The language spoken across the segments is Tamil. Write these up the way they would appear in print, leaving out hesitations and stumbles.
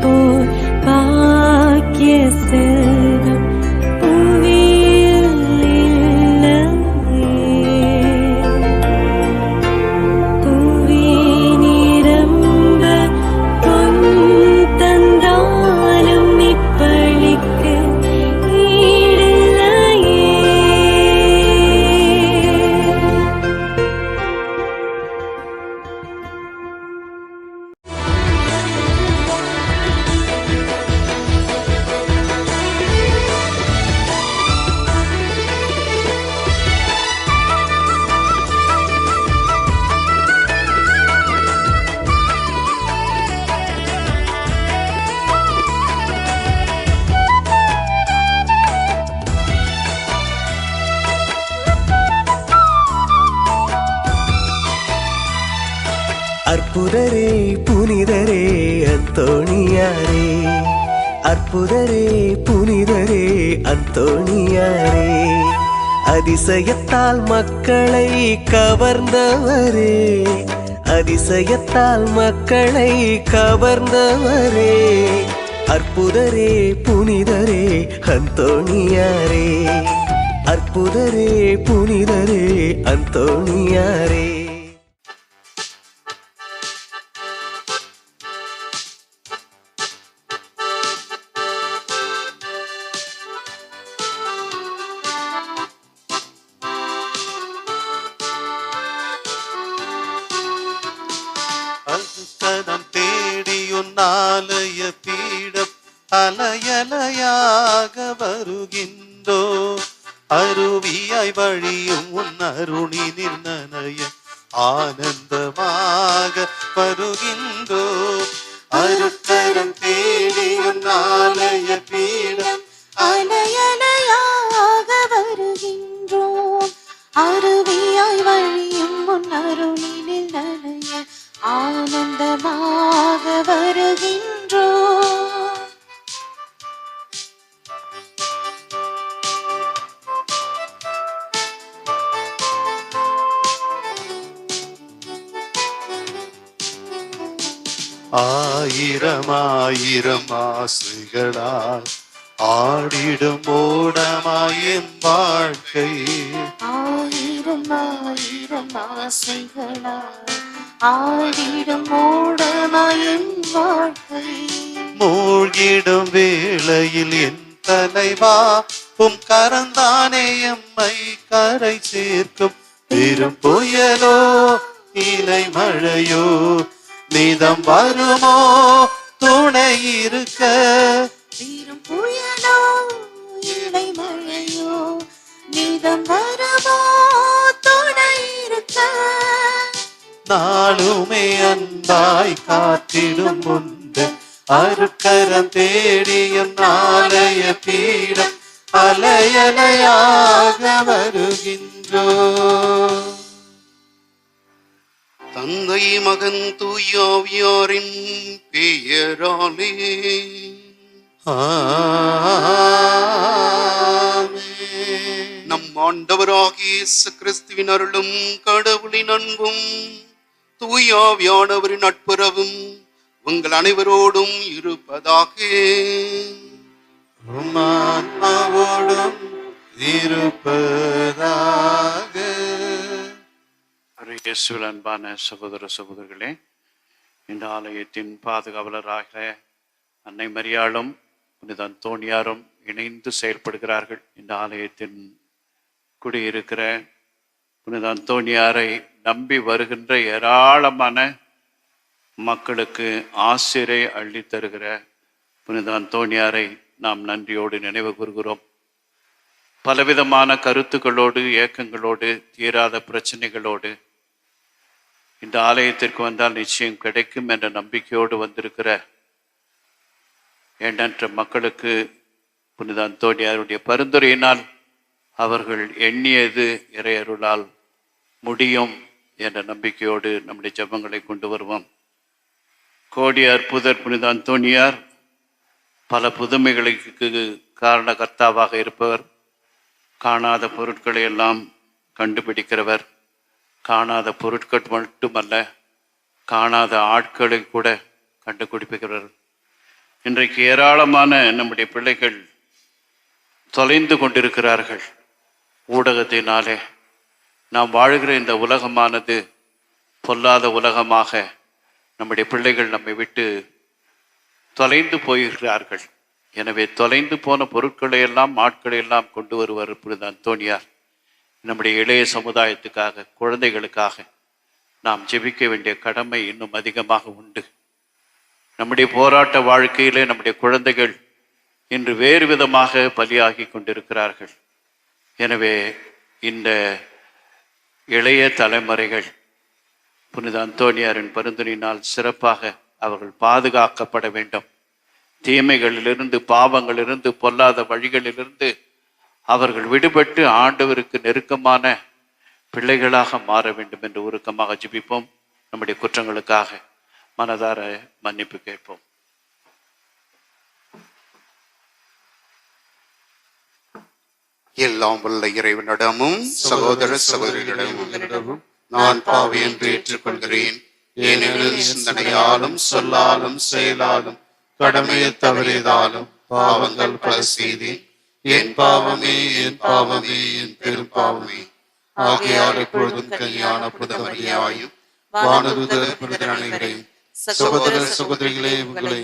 போல் பாக்கிய செல்வம் புவியில் இல்லையே. புவி நிரம்ப பொன் தந்தாலும் இப்பளிக்கு ஈடில்லையே. அற்புதரே புனிதரே அந்தோணியாரே, அற்புதரே புனிதரே அந்தோணியாரே, அதிசயத்தால் மக்களை கவர்ந்தவரே, அதிசயத்தால் மக்களை கவர்ந்தவரே, அற்புதரே புனிதரே அந்தோணியாரே, அற்புதரே புனிதரே அந்தோணியாரே. அல்கதம் தேடியுன்னாலய பீடம் அலையலையாக வருகின்றோ, அருவியாய் வழியும் உன் அருணினில் நனைய ஆனந்தமாக வருகின்றோ. அருட்கரம் தேடியுன்னாலய பீடம் அலையலையாக வருகின்றோம், அருவியாய் வழியும் உன் அருளினில் நனைய ஆனந்தமாக வருகின்றோம். ஆயிரம் ஆயிரம் ஆசைகளால் ஆடிடும் ஓடமாயின் வாழ்க்கை, ஆயிரம் ஆயிரம் ஆசைகளால் ஆடிடும் ஓடமாயின் வாழ்க்கை, மூழ்கிடும் வேளையில் என் தலைவா உம் கரந்தானே எம்மை கரை சேர்க்கும். பெரும் புயலோ இலை மழையோ நிதம் வருமோ துணை இருக்க, பெரும் புயலோ இலை மழையோ நிதம் வருமோ துணை இருக்க, நாளுமே அன்பாய் காத்திடும் முன்பு அருட்கரம் தேடியும் நாளைய பீடம் அலையலையாக வருகின்றோ. தந்தை மகன் தூயாவியாரின் பெயராலே ஆமென். நம் ஆண்டவராகிய இயேசு கிறிஸ்துவின் அருளும் கடவுளின் அன்பும் தூயாவியானவரின் நட்புறவும் உங்கள் அனைவரோடும் இருப்பதாக. உம் ஆன்மாவோடும் இருப்பதாக. இயேசுவில் அன்பான சகோதர சகோதரிகளே, இந்த ஆலயத்தின் பாதுகாவலராக அன்னை மரியாளும் புனித அந்தோணியாரும் இணைந்து செயல்படுகிறார்கள். இந்த ஆலயத்தின் குடியிருக்கிற புனித அந்தோணியாரை நம்பி வருகின்ற ஏராளமான மக்களுக்கு ஆசிரை அள்ளி தருகிற புனித அந்தோணியாரை நாம் நன்றியோடு நினைவு கூறுகிறோம். பலவிதமான கருத்துக்களோடு, ஏக்கங்களோடு, தீராத பிரச்சனைகளோடு இந்த ஆலயத்திற்கு வந்தால் நிச்சயம் கிடைக்கும் என்ற நம்பிக்கையோடு வந்திருக்கிற எண்ணற்ற மக்களுக்கு புனித அந்தோணியாருடைய பரிந்துரையினால் அவர்கள் எண்ணியது இறையருளால் முடியும் என்ற நம்பிக்கையோடு நம்முடைய ஜெபங்களை கொண்டு வருவோம். கோடி அற்புதர் புனித அந்தோணியார் பல புதுமைகளுக்கு காரணகர்த்தாவாக இருப்பவர். காணாத பொருட்களை எல்லாம் கண்டுபிடிக்கிறவர். காணாத பொருட்கள் மட்டுமல்ல, காணாத ஆட்களை கூட கண்டுபிடிக்கிறவர். இன்றைக்கு ஏராளமான நம்முடைய பிள்ளைகள் தொலைந்து கொண்டிருக்கிறார்கள். ஊடகத்தினாலே நாம் வாழ்கிற இந்த உலகமானது பொல்லாத உலகமாக நம்முடைய பிள்ளைகள் நம்மை விட்டு தொலைந்து போகிறார்கள். எனவே தொலைந்து போன பொருட்களை எல்லாம் ஆட்களை எல்லாம் கொண்டு வருவார் புனித அந்தோணியார். நம்முடைய இளைய சமுதாயத்துக்காக, குழந்தைகளுக்காக நாம் ஜெபிக்க வேண்டிய கடமை இன்னும் அதிகமாக உண்டு. நம்முடைய போராட்ட வாழ்க்கையிலே நம்முடைய குழந்தைகள் இன்று வேறு விதமாக பலியாகி கொண்டிருக்கிறார்கள். எனவே இந்த இளைய தலைமுறைகள் புனித அந்தோணியாரின் பரிந்துரையினால் சிறப்பாக அவர்கள் பாதுகாக்கப்பட வேண்டும். தீமைகளிலிருந்து, பாவங்களிலிருந்து, பொல்லாத வழிகளிலிருந்து அவர்கள் விடுபட்டு ஆண்டவருக்கு நெருக்கமான பிள்ளைகளாக மாற வேண்டும் என்று உருக்கமாக ஜெபிப்போம். நம்முடைய குற்றங்களுக்காக மனதார மன்னிப்பு கேட்போம். எல்லாம் வல்ல இறைவனிடமும் சகோதர சகோதரிகளிடமும் நான் பாவி என்று ஏற்றுக்கொள்கிறேன். ஏனெனில் சிந்தனையாலும் சொல்லாலும் செயலாலும் கடமையை தவறியதாலும் பாவங்கள் பல செய்தேன். என் பாவமே, என் பாவமே, என் பெரும் பாவமே. ஆகையால் எப்பொழுதும் கல்யாண புனிதமரியாயும் வானதூதர் புனித அனைவரையும் சகோதர சகோதரிகளே உங்களை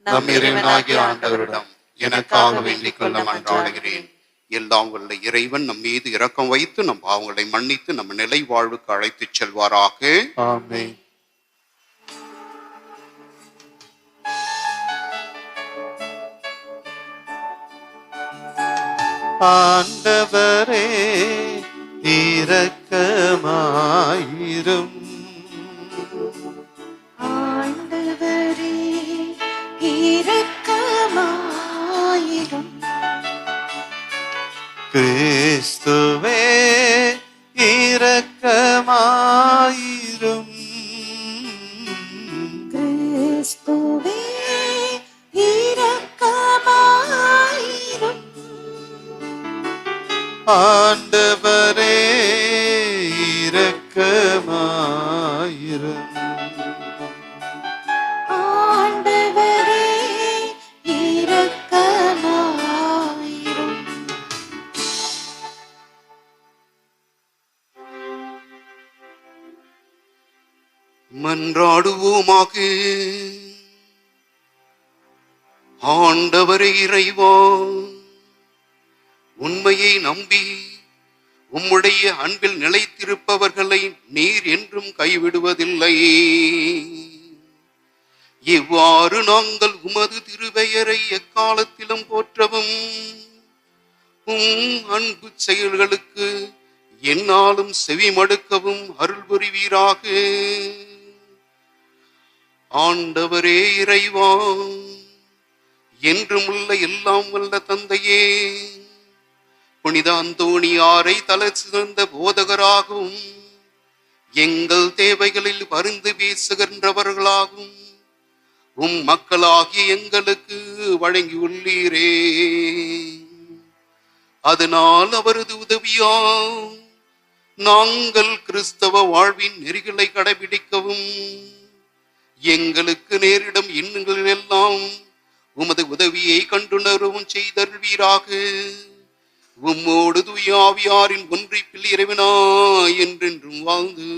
நம் இறைவனாகிய ஆண்டவரிடம் எனக்காக வேண்டிக் கொள்ள மன்றாடுகிறேன். எல்லாம் வல்ல இறைவன் நம் மீது இரக்கம் வைத்து நம் பாவங்களை மன்னித்து நம்ம நிலை வாழ்வுக்கு அழைத்துச் செல்வாராக. ஆமென். ஆண்டவரே இரக்கமாயிரும். ஆண்டவரே இரக்கமாயிரும். கிறிஸ்துவே இரக்கமாயிரும். கிறிஸ்துவே இரக்கமாயிரும். ஆண்டவரே இரக்கமாயிரும். ஆண்டவரே இரக்கமாயிரும். மன்றாடுவோமாக. ஆண்டவரே இறைவா, உண்மையை நம்பி உம்முடைய அன்பில் நிலைத்திருப்பவர்களை நீர் என்றும் கைவிடுவதில்லை. இவ்வாறு நாங்கள் உமது திருப்பெயரை எக்காலத்திலும் போற்றவும் உம் அன்பு செயல்களுக்கு என்னாலும் செவிமடுக்கவும் அருள் புரிவீராக. ஆண்டவரே இறைவா, என்றும் உள்ள எல்லாம் வல்ல தந்தையே, புனித அந்தோணியாரை தலை சிறந்த போதகராகவும் எங்கள் தேவைகளில் பரிந்து பேசுகின்றவர்களாகவும் உம் மக்களாகிய எங்களுக்கு வழங்கியுள்ளீரே. அதனால் அவரது உதவியால் நாங்கள் கிறிஸ்தவ வாழ்வின் நெறிகளை கடைபிடிக்கவும் எங்களுக்கு நேரிடும் இன்னல்கள் எல்லாம் உமது உதவியை கண்டுணரவும் செய்தருள்வீராக. உம்மோடு தூய ஆவியாரின் ஒன்றிப்பில் இறைவனாய் என்றென்றும் வாழ்ந்து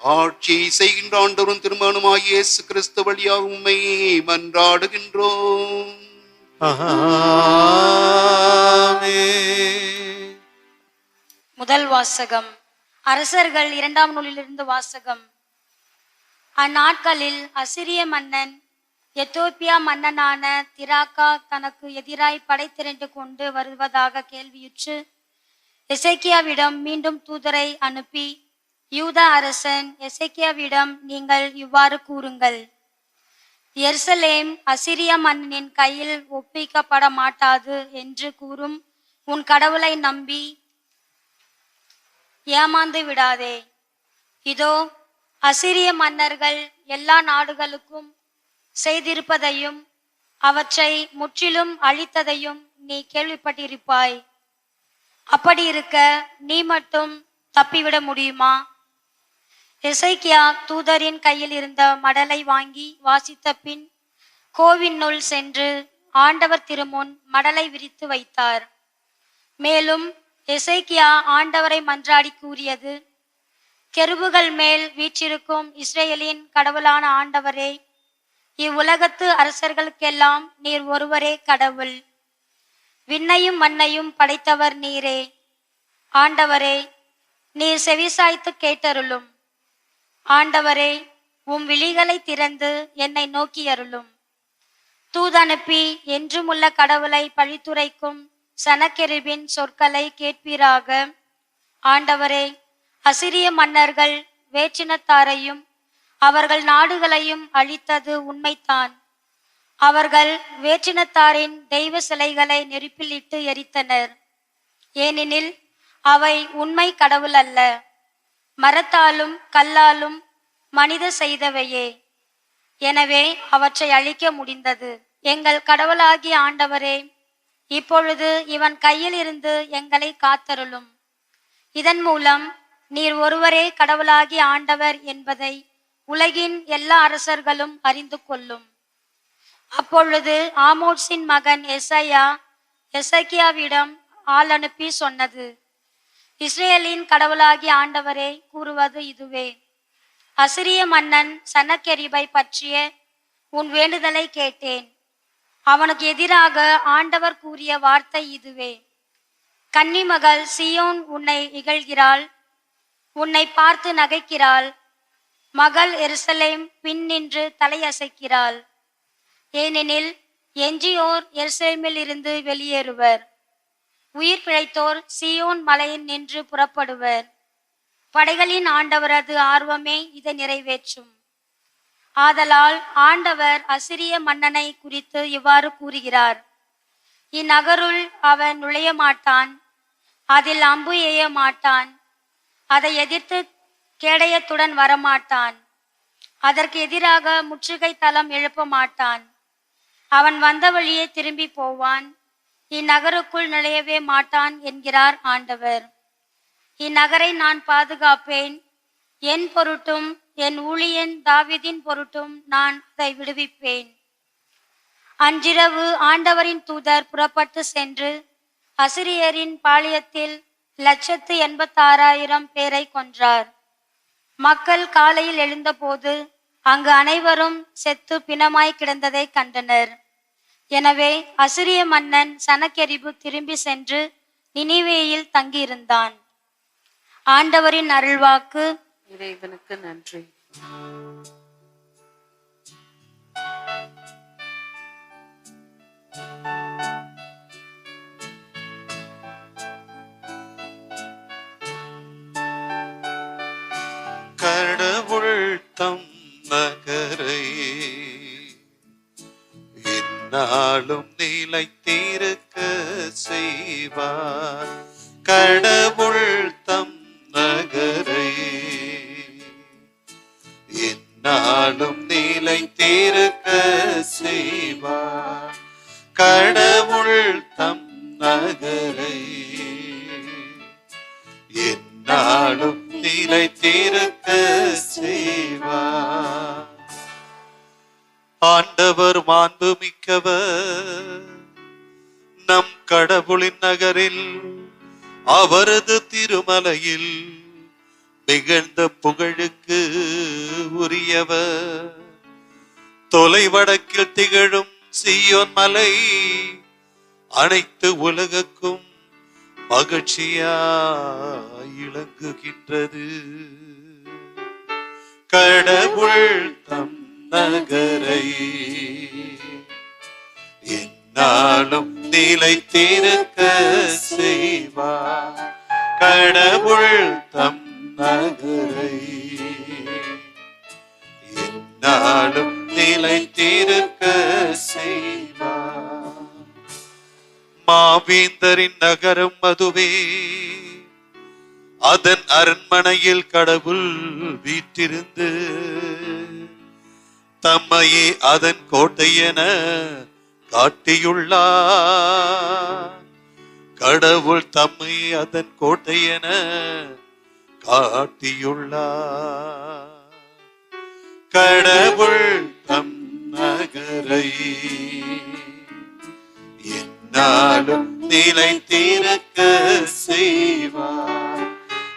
ஆட்சி செய்கின்ற ஆண்டவரும் திருமணமாய் இயேசு கிறிஸ்து வழியாக உம்மை மன்றாடுகின்றோம். ஆமென். முதல் வாசகம் அரசர்கள் 2ஆம் நூலிலிருந்து வாசகம். அந்நாட்களில் அசிரிய மன்னன் எத்தோப்பியா மன்னனான திராக்கா தனக்கு எதிராய் படை திரண்டு கொண்டு வருவதாக கேள்வியுற்று எசேக்கியாவிடம் மீண்டும் தூதரை அனுப்பி, யூதா அரசன் எசேக்கியாவிடம் நீங்கள் இவ்வாறு கூறுங்கள்: எருசலேம் அசிரிய மன்னனின் கையில் ஒப்பிக்கப்பட மாட்டாது என்று கூறும் உன் கடவுளை நம்பி ஏமாந்து விடாதே. இதோ அசிரிய மன்னர்கள் எல்லா நாடுகளுக்கும் செய்திருப்பதையும் அவற்றை முற்றிலும் அழித்ததையும் நீ கேள்விப்பட்டிருப்பாய். அப்படி இருக்க நீ மட்டும் தப்பிவிட முடியுமா? எசேக்கியா தூதரின் கையில் இருந்த மடலை வாங்கி வாசித்த பின் கோவினுள் சென்று ஆண்டவர் திருமுன் மடலை விரித்து வைத்தார். மேலும் எசேக்கியா ஆண்டவரை மன்றாடி கூறியது: கெருபுகள் மேல் வீற்றிருக்கும் இஸ்ரேலின் கடவுளான ஆண்டவரே, இவ்வுலகத்து அரசர்களுக்கெல்லாம் நீர் ஒருவரே கடவுள். விண்ணையும் மண்ணையும் படைத்தவர் நீரே. ஆண்டவரே, நீர் செவிசாய்த்து கேட்டருளும். ஆண்டவரே, உம் விழிகளை திறந்து என்னை நோக்கியருளும். தூதனுப்பி என்றுமுள்ள கடவுளை பழித்துரைக்கும் சனகெரிபின் சொற்களை கேட்பீராக. ஆண்டவரே, அசிரிய மன்னர்கள் வேற்றினத்தாரையும் அவர்கள் நாடுகளையும் அழித்தது உண்மைதான். அவர்கள் வேற்றினத்தாரின் தெய்வ சிலைகளை நெருப்பில் இட்டு எரித்தனர். ஏனெனில் அவை உண்மை கடவுள் அல்ல, மரத்தாலும் கல்லாலும் மனித செய்தவையே. எனவே அவற்றை அழிக்க முடிந்தது. எங்கள் கடவுளாகிய ஆண்டவரே, இப்பொழுது இவன் கையில் இருந்து எங்களை காத்தருளும். இதன் மூலம் நீர் ஒருவரே கடவுளாகிய ஆண்டவர் என்பதை உலகின் எல்லா அரசர்களும் அறிந்து கொள்ளும். அப்பொழுது ஆமோத்சின் மகன் எசையா எசேக்கியாவிடம் ஆள் அனுப்பி சொன்னது: இஸ்ரேலின் கடவுளாகிய ஆண்டவரே கூறுவது இதுவே: அசிரிய மன்னன் சனகெரிபை பற்றிய உன் வேண்டுதலை கேட்டேன். அவனுக்கு எதிராக ஆண்டவர் கூறிய வார்த்தை இதுவே: கன்னிமகள் சீயோன் உன்னை இகழ்கிறாள், உன்னை பார்த்து நகைக்கிறாள். மகள் எருசலேம் பின் நின்று தலையசைக்கிறாள். ஏனெனில் எஞ்சியோர் எருசலேமில் இருந்து வெளியேறுவர், உயிர் பிழைத்தோர் சீயோன் மலையில் நின்று புறப்படுவர். படைகளின் ஆண்டவரது ஆர்வமே இதை நிறைவேற்றும். ஆதலால் ஆண்டவர் அசிரிய மன்னனை குறித்து இவ்வாறு கூறுகிறார்: இந்நகருள் அவன் நுழைய மாட்டான், அதில் அம்பு எய்ய மாட்டான், அதை எதிர்த்து கேடயத்துடன் வரமாட்டான், அதற்கு எதிராக முற்றுகை தளம் எழுப்ப மாட்டான். அவன் வந்த வழியே திரும்பி போவான், இந்நகருக்குள் நுழையவே மாட்டான் என்கிறார் ஆண்டவர். இந்நகரை நான் பாதுகாப்பேன், என் பொருட்டும் என் ஊழியன் தாவீதின் பொருட்டும் நான் அதை விடுவிப்பேன். அன்றிரவு ஆண்டவரின் தூதர் புறப்பட்டு சென்று அசிரியரின் பாளையத்தில் 186,000 பேரை கொன்றார். மக்கள் காலையில் எழுந்தபோது அங்கு அனைவரும் செத்து பிணமாய் கிடந்ததை கண்டனர். எனவே அசிரிய மன்னன் சனகெரிபு திரும்பி சென்று நினிவேயில் தங்கியிருந்தான். ஆண்டவரின் அருள்வாக்கு. இறைவனுக்கு நன்றி. கடவுள் தம் நகரை எந்நாளும் நிலைத்திருக்க செய்வார். கடவுள் தம் நகரை எந்நாளும் நிலைத்திருக்க செய்வார். கடவுள் தம் நகரை எந்நாளும் நிலைத்திருக்க செய்வார். ஆண்டவர் மாண்பு மிக்கவர், நம் கடவுளின் நகரில் அவரது திருமலையில் மிகுந்த புகழுக்கு உரியவர். தொலைவடக்கில் திகழும் சீயோன் மலை அனைத்து உலகுக்கும் மகிழ்ச்சியாய் இளங்குகின்றது. கடவுள் தம் நகரை எந்நாளும் நிலைத்திருக்க செய்வார். கடவுள் தம் நகரை எந்நாளும் நிலைத்திருக்க செய்வார். மாவேந்தரின் நகரம் அதுவே, அதன் அரண்மனையில் கடவுள் வீற்றிருந்து தம்மையே அதன் கோட்டை என காட்டியுள்ளார். கடவுள் தம்மை அதன் கோட்டை என காட்டியுள்ளார். கடவுள் தம் நகரை என்னாலும் நிலைத்திருக்க செய்வார்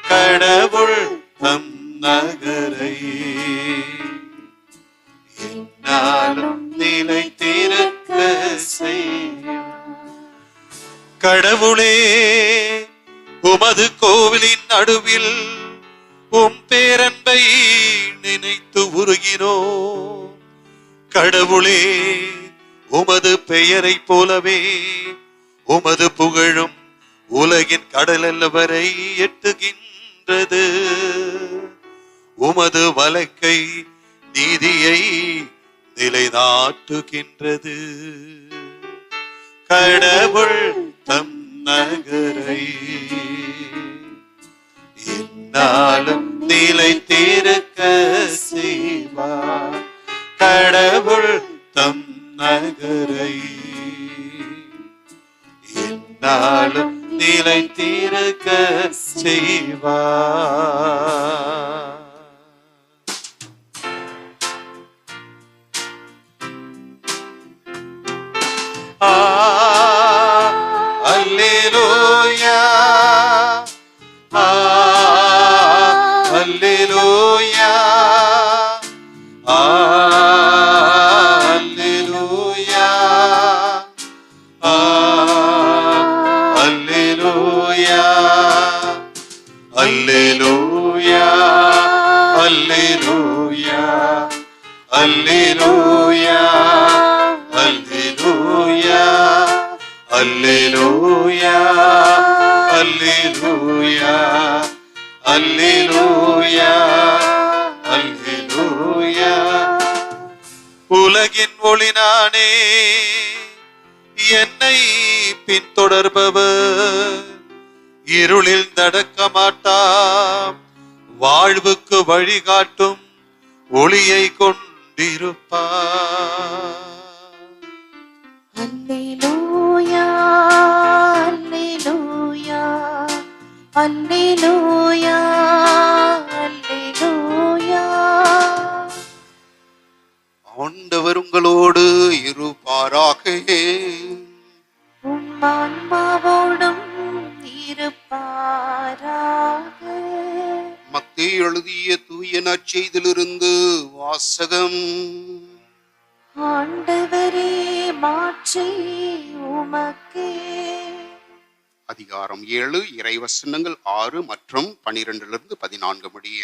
கடவுள் தம் நகரை என்னாலும் நிலைத்திருக்க செய்வார். கடவுளே, உமது கோவிலின் நடுவில் உம் பேரன்பை நினைத்து உருகினோ. கடவுளே, உமது பெயரை போலவே உமது புகழும் உலகின் கடலல்ல வரை எட்டுகின்றது. உமது வலக்கை நீதியை நிலைநாட்டுகின்றது. கடவுள் தம் நகரை என்னாலும் நிலைத்திருக்க செய்வார். கடவுள் தம் நகரை என்னாலும் நிலைத்திருக்க செய்வார். அல்லேலூயா, அல்லேலூயா, அல்லேலூயா, அல்லேலூயா, அல்லேலூயா, அல்லேலூயா, அல்லேலூயா, அல்லேலூயா, அல்லேலூயா, அல்லேலூயா, அல்லேலூயா, அல்லேலூயா. உலகின் ஒளி நானே, என்னை பின்தொடர்பவர் இருளில் நடக்க மாட்டார், வாழ்வுக்கு வழிகாட்டும் ஒளியை கொண்டிருப்பார். அல்லேலூயா, அல்லேலூயா, அல்லேலூயா, அல்லேலூயா. ஆண்டவர் உங்களோடு இருப்பாராக. உம் ஆன்மாவோடும் இருப்பாராக. மத்தேயு எழுதிய தூய நற்செய்தியிலிருந்து வாசகம். ஆண்டவரே, மாட்சி உமக்கே. அதிகாரம் 7, இறைவசனங்கள் 6 மற்றும் 12-14 முடிய.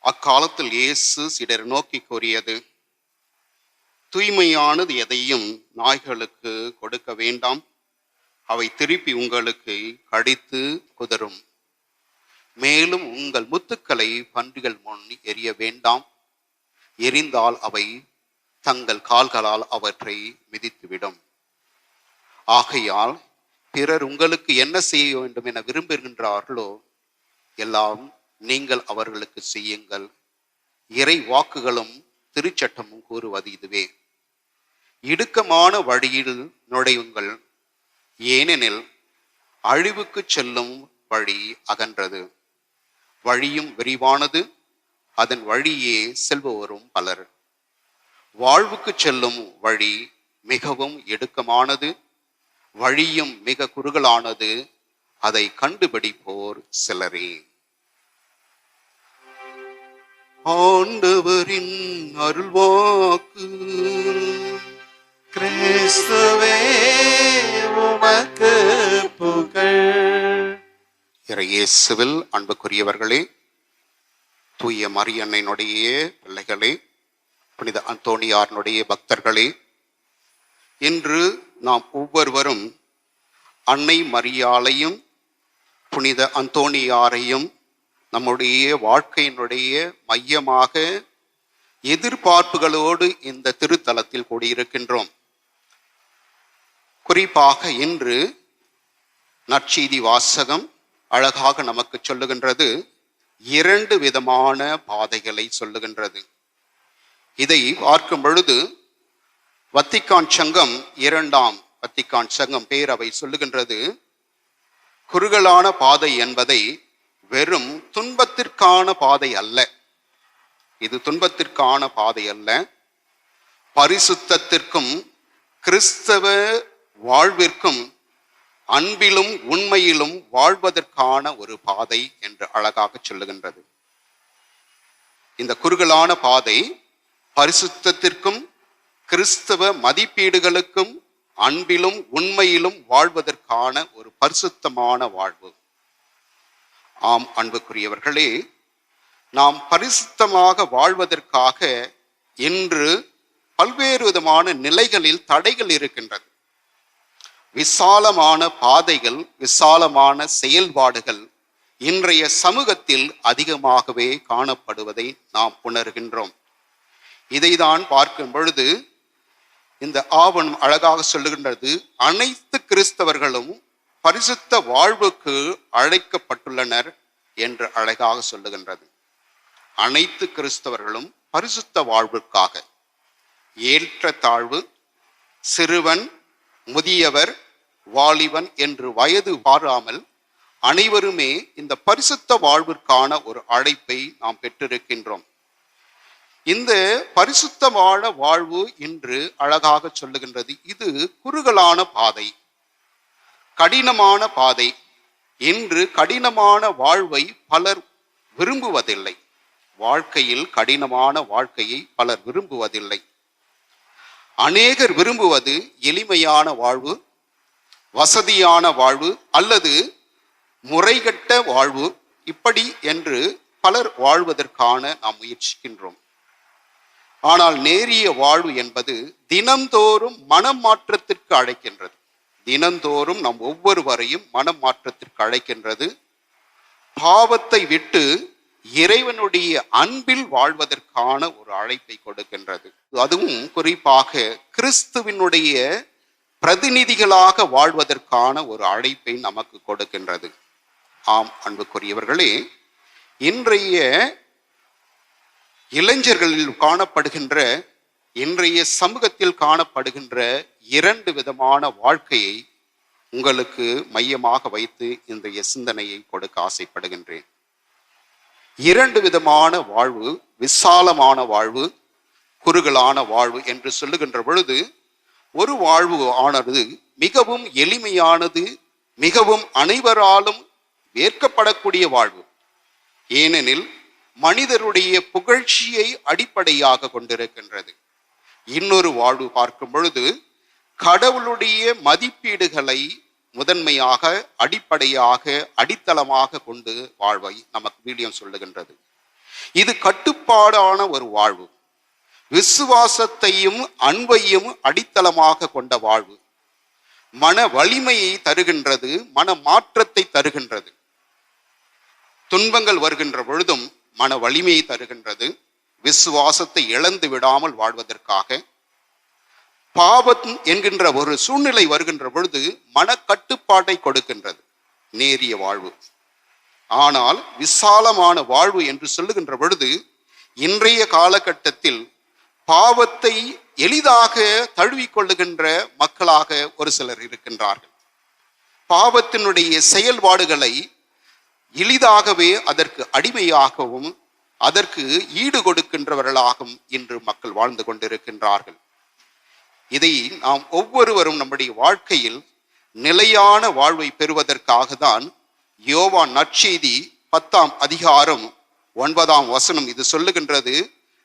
அக்காலத்தில் இயேசு சிலர் நோக்கி கூறியது, தூய்மையானது எதையும் நாய்களுக்கு கொடுக்க வேண்டாம், அவை திருப்பி உங்களுக்கு கடித்து குதறும். மேலும் உங்கள் முத்துக்களை பன்றிகள் முன் எறிய வேண்டாம், எரிந்தால் அவை தங்கள் கால்களால் அவற்றை மிதித்துவிடும். ஆகையால் பிறர் உங்களுக்கு என்ன செய்ய வேண்டும் என விரும்புகின்றார்களோ எல்லாம் நீங்கள் அவர்களுக்கு செய்யுங்கள். இறை வாக்குகளும் திருச்சட்டமும் கூறுவது இதுவே. இடுக்கமான வழியில் நுழையுங்கள், ஏனெனில் அழிவுக்கு செல்லும் வழி அகன்றது, வழியும் விரிவானது, அதன் வழியே செல்பவரும் பலர். வாழ்வுக்கு செல்லும் வழி மிகவும் இடுக்கமானது, வழியும் மிக குறுகலானது, அதை கண்டுபிடிப்போர் சிலரே. ஆண்டவரின் அருள்வாக்கு. கிறிஸ்துவே, உமக்கு புகழ். இயேசுவில் அன்புக்குரியவர்களே, தூய மரியன்னையினுடைய பிள்ளைகளே, புனித அந்தோணியாரினுடைய பக்தர்களே, இன்று நாம் ஒவ்வொருவரும் அன்னை மரியாளையும் புனித அந்தோணியாரையும் நம்முடைய வாழ்க்கையினுடைய மையமாக எதிர்பார்ப்புகளோடு இந்த திருத்தலத்தில் கூடியிருக்கின்றோம். குறிப்பாக இன்று நற்செய்தி வாசகம் அழகாக நமக்கு சொல்லுகின்றது, 2 விதமான பாதைகளை சொல்லுகின்றது. இதை பார்க்கும் பொழுது வத்திக்கான் சங்கம், 2ஆம் வத்திக்கான் சங்கம் பேரவை சொல்லுகின்றது, குறுகலான பாதை என்பதை வெறும் துன்பத்திற்கான பாதை அல்ல, இது துன்பத்திற்கான பாதை அல்ல, பரிசுத்தத்திற்கும் கிறிஸ்தவ வாழ்விற்கும் அன்பிலும் உண்மையிலும் வாழ்வதற்கான ஒரு பாதை என்று அழகாக சொல்லுகின்றது. இந்த குறுகலான பாதை பரிசுத்தத்திற்கும் கிறிஸ்தவ மதிப்பீடுகளுக்கும் அன்பிலும் உண்மையிலும் வாழ்வதற்கான ஒரு பரிசுத்தமான வாழ்வு. ஆம் அன்புக்குரியவர்களே, நாம் பரிசுத்தமாக வாழ்வதற்காக இன்று பல்வேறு விதமான நிலைகளில் தடைகள் இருக்கின்றது. விசாலமான பாதைகள், விசாலமான செயல்பாடுகள் இன்றைய சமூகத்தில் அதிகமாகவே காணப்படுவதை நாம் உணர்கின்றோம். இதைதான் பார்க்கும் பொழுது இந்த ஆவணம் அழகாக சொல்லுகின்றது, அனைத்து கிறிஸ்தவர்களும் பரிசுத்த வாழ்வுக்கு அழைக்கப்பட்டுள்ளனர் என்று அழகாக சொல்லுகின்றது. அனைத்து கிறிஸ்தவர்களும் பரிசுத்த வாழ்வுக்காக, ஏற்ற தாழ்வு, சிறுவன், முதியவர், வாலிபன் என்று வயது பாராமல் அனைவருமே இந்த பரிசுத்த வாழ்விற்கான ஒரு அழைப்பை நாம் பெற்றிருக்கின்றோம். இந்த பரிசுத்தமான வாழ்வு இன்று அழகாக சொல்லுகின்றது, இது குறுகலான பாதை, கடினமான பாதை. இன்று கடினமான வாழ்வை பலர் விரும்புவதில்லை. வாழ்க்கையில் கடினமான வாழ்க்கையை பலர் விரும்புவதில்லை. அநேகர் விரும்புவது எளிமையான வாழ்வு, வசதியான வாழ்வு அல்லது முறைகட்ட வாழ்வு, இப்படி என்று பலர் வாழ்வதற்கான நாம் முயற்சிக்கின்றோம். ஆனால் நேரிய வாழ்வு என்பது தினந்தோறும் மனம் மாற்றத்திற்கு அழைக்கின்றது. தினந்தோறும் நம் ஒவ்வொருவரையும் மனம் மாற்றத்திற்கு அழைக்கின்றது. பாவத்தை விட்டு இறைவனுடைய அன்பில் வாழ்வதற்கான ஒரு அழைப்பை கொடுக்கின்றது. அதுவும் குறிப்பாக கிறிஸ்துவினுடைய பிரதிநிதிகளாக வாழ்வதற்கான ஒரு அழைப்பை நமக்கு கொடுக்கின்றது. ஆம் அன்புக்குரியவர்களே, இன்றைய இளைஞர்களில் காணப்படுகின்ற, இன்றைய சமூகத்தில் காணப்படுகின்ற இரண்டு விதமான வாழ்க்கையை உங்களுக்கு மையமாக வைத்து இன்றைய சிந்தனையை கொடுக்க ஆசைப்படுகின்றேன். இரண்டு விதமான வாழ்வு, விசாலமான வாழ்வு, குறுகலான வாழ்வு என்று சொல்லுகின்ற பொழுது, ஒரு வாழ்வு ஆனது மிகவும் எளிமையானது, மிகவும் அனைவராலும் ஏற்கப்படக்கூடிய வாழ்வு. ஏனெனில் மனிதருடைய புகழ்ச்சியை அடிப்படையாக கொண்டிருக்கின்றது. இன்னொரு வாழ்வு பார்க்கும் பொழுது கடவுளுடைய மதிப்பீடுகளை முதன்மையாக, அடிப்படையாக, அடித்தளமாக கொண்டு வாழ்வை நமக்கு விவிலியம் சொல்லுகின்றது. இது கட்டுப்பாடான ஒரு வாழ்வு, விசுவாசத்தையும் அன்பையும் அடித்தளமாக கொண்ட வாழ்வு, மன வலிமையை தருகின்றது, மன மாற்றத்தை தருகின்றது. துன்பங்கள் வருகின்ற பொழுதும் மன வலிமையை தருகின்றது, விசுவாசத்தை இழந்து விடாமல் வாழ்வதற்காக. பாவம் என்கின்ற ஒரு சூழ்நிலை வருகின்ற பொழுது மனக்கட்டுப்பாட்டை கொடுக்கின்றது, நேரிய வாழ்வு. ஆனால் விசாலமான வாழ்வு என்று சொல்லுகின்ற பொழுது இன்றைய காலகட்டத்தில் பாவத்தை எளிதாக தழுவிக்கொள்ளுகின்ற மக்களாக ஒரு சிலர் இருக்கின்றார்கள். பாவத்தினுடைய செயல்பாடுகளை எளிதாகவே அதற்கு அடிமையாகவும் அதற்கு ஈடு கொடுக்கின்றவர்களாகவும் இன்று மக்கள் வாழ்ந்து கொண்டிருக்கின்றார்கள். இதை நாம் ஒவ்வொருவரும் நம்முடைய வாழ்க்கையில் நிலையான வாழ்வை பெறுவதற்காக தான் யோவான் நற்செய்தி 10ஆம் அதிகாரம் 9ஆம் வசனம் இது சொல்லுகின்றது,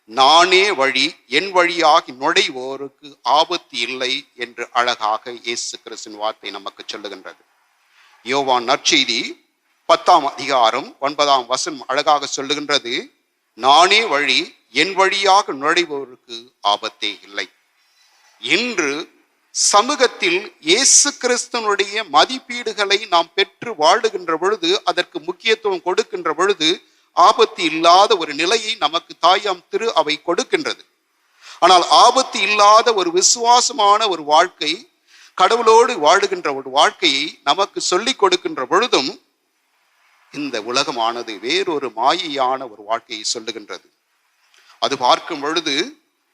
நானே வழி, என் வழியாகி நுழைவோருக்கு ஆபத்து இல்லை என்று அழகாக இயேசு கிறிஸ்துவின் வார்த்தை நமக்கு சொல்லுகின்றது. யோவான் நற்செய்தி 10ஆம் அதிகாரம் 9ஆம் வசனம் அழகாக சொல்லுகின்றது, நானே வழி, என் வழியாக நுழைவோருக்கு ஆபத்தே இல்லை. இன்று சமூகத்தில் இயேசு கிறிஸ்துவனுடைய மதிப்பீடுகளை நாம் பெற்று வாழுகின்ற பொழுது, அதற்கு முக்கியத்துவம் கொடுக்கின்ற பொழுது ஆபத்து இல்லாத ஒரு நிலையை நமக்கு தாயாம் திரு அவை கொடுக்கின்றது. ஆனால் ஆபத்து இல்லாத ஒரு விசுவாசமான ஒரு வாழ்க்கை, கடவுளோடு வாழுகின்ற ஒரு வாழ்க்கையை நமக்கு சொல்லிக் கொடுக்கின்ற பொழுதும் இந்த உலகமானது வேறொரு மாயையான ஒரு வாழ்க்கையை சொல்லுகின்றது. அது பார்க்கும் பொழுது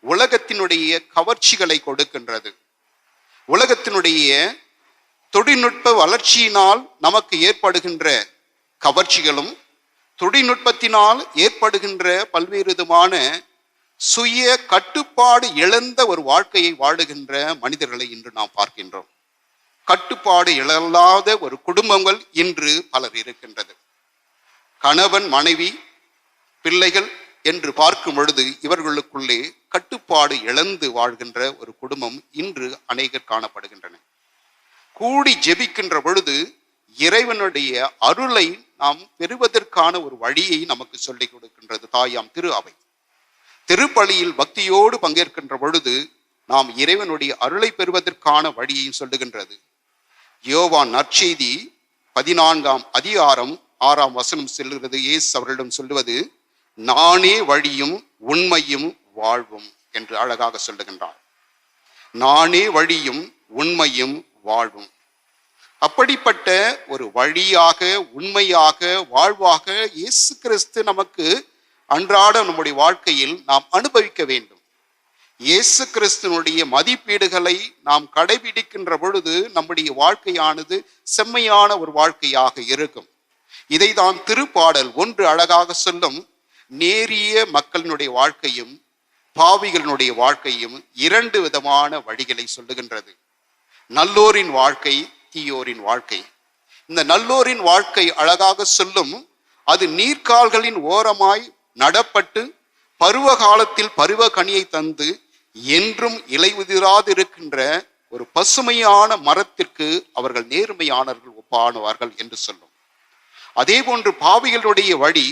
உலகத்தினுடைய கவர்ச்சிகளை கொடுக்கின்றது. உலகத்தினுடைய தொழில்நுட்ப வளர்ச்சியினால் நமக்கு ஏற்படுகின்ற கவர்ச்சிகளும், தொழில்நுட்பத்தினால் ஏற்படுகின்ற பல்வேறு விதமான சுய கட்டுப்பாடு இழந்த ஒரு வாழ்க்கையை வாழுகின்ற மனிதர்களை இன்று நாம் பார்க்கின்றோம். கட்டுப்பாடு இழலாத ஒரு குடும்பங்கள் இன்று பலர் இருக்கின்றது. கணவன், மனைவி, பிள்ளைகள் என்று பார்க்கும் பொழுது இவர்களுக்குள்ளே கட்டுப்பாடு இழந்து வாழ்கின்ற ஒரு குடும்பம் இன்று அநேகர் காணப்படுகின்றன. கூடி ஜெபிக்கின்ற பொழுது இறைவனுடைய அருளை நாம் பெறுவதற்கான ஒரு வழியை நமக்கு சொல்லிக் கொடுக்கின்றது தாயாம் திரு அவை. திருப்பலியில் பக்தியோடு பங்கேற்கின்ற பொழுது நாம் இறைவனுடைய அருளை பெறுவதற்கான வழியையும் சொல்லுகின்றது. யோவான் நற்செய்தி 14ஆம் அதிகாரம் 6ஆம் வசனம் சொல்லுகிறது. இயேசு அவர்களிடம் சொல்லுவது, நானே வழியும் உண்மையும் வாழ்வும் என்று அழகாக சொல்லுகின்றார். நானே வழியும் உண்மையும் வாழ்வும். அப்படிப்பட்ட ஒரு வழியாக, உண்மையாக, வாழ்வாக இயேசு கிறிஸ்து நமக்கு அன்றாட நம்முடைய வாழ்க்கையில் நாம் அனுபவிக்க வேண்டும். இயேசு கிறிஸ்துனுடைய மதிப்பீடுகளை நாம் கடைபிடிக்கின்ற பொழுது நம்முடைய வாழ்க்கையானது செம்மையான ஒரு வாழ்க்கையாக இருக்கும். இதை தான் திருப்பாடல் 1 அழகாக சொல்லும். நேரிய மக்களினுடைய வாழ்க்கையும் பாவிகளினுடைய வாழ்க்கையும் 2 விதமான வழிகளை சொல்லுகின்றது. நல்லோரின் வாழ்க்கை, தீயோரின் வாழ்க்கை. இந்த நல்லோரின் வாழ்க்கை அழகாக சொல்லும், அது நீர்க்கால்களின் ஓரமாய் நடப்பட்டு பருவ காலத்தில் பருவ கனியை தந்து என்றும் இலையுதிராதிருக்கின்ற ஒரு பசுமையான மரத்திற்கு அவர்கள் நேர்மையானவர்கள் ஒப்பானவார்கள் என்று சொல்லும். அதே போன்று பாவிகளுடைய வழி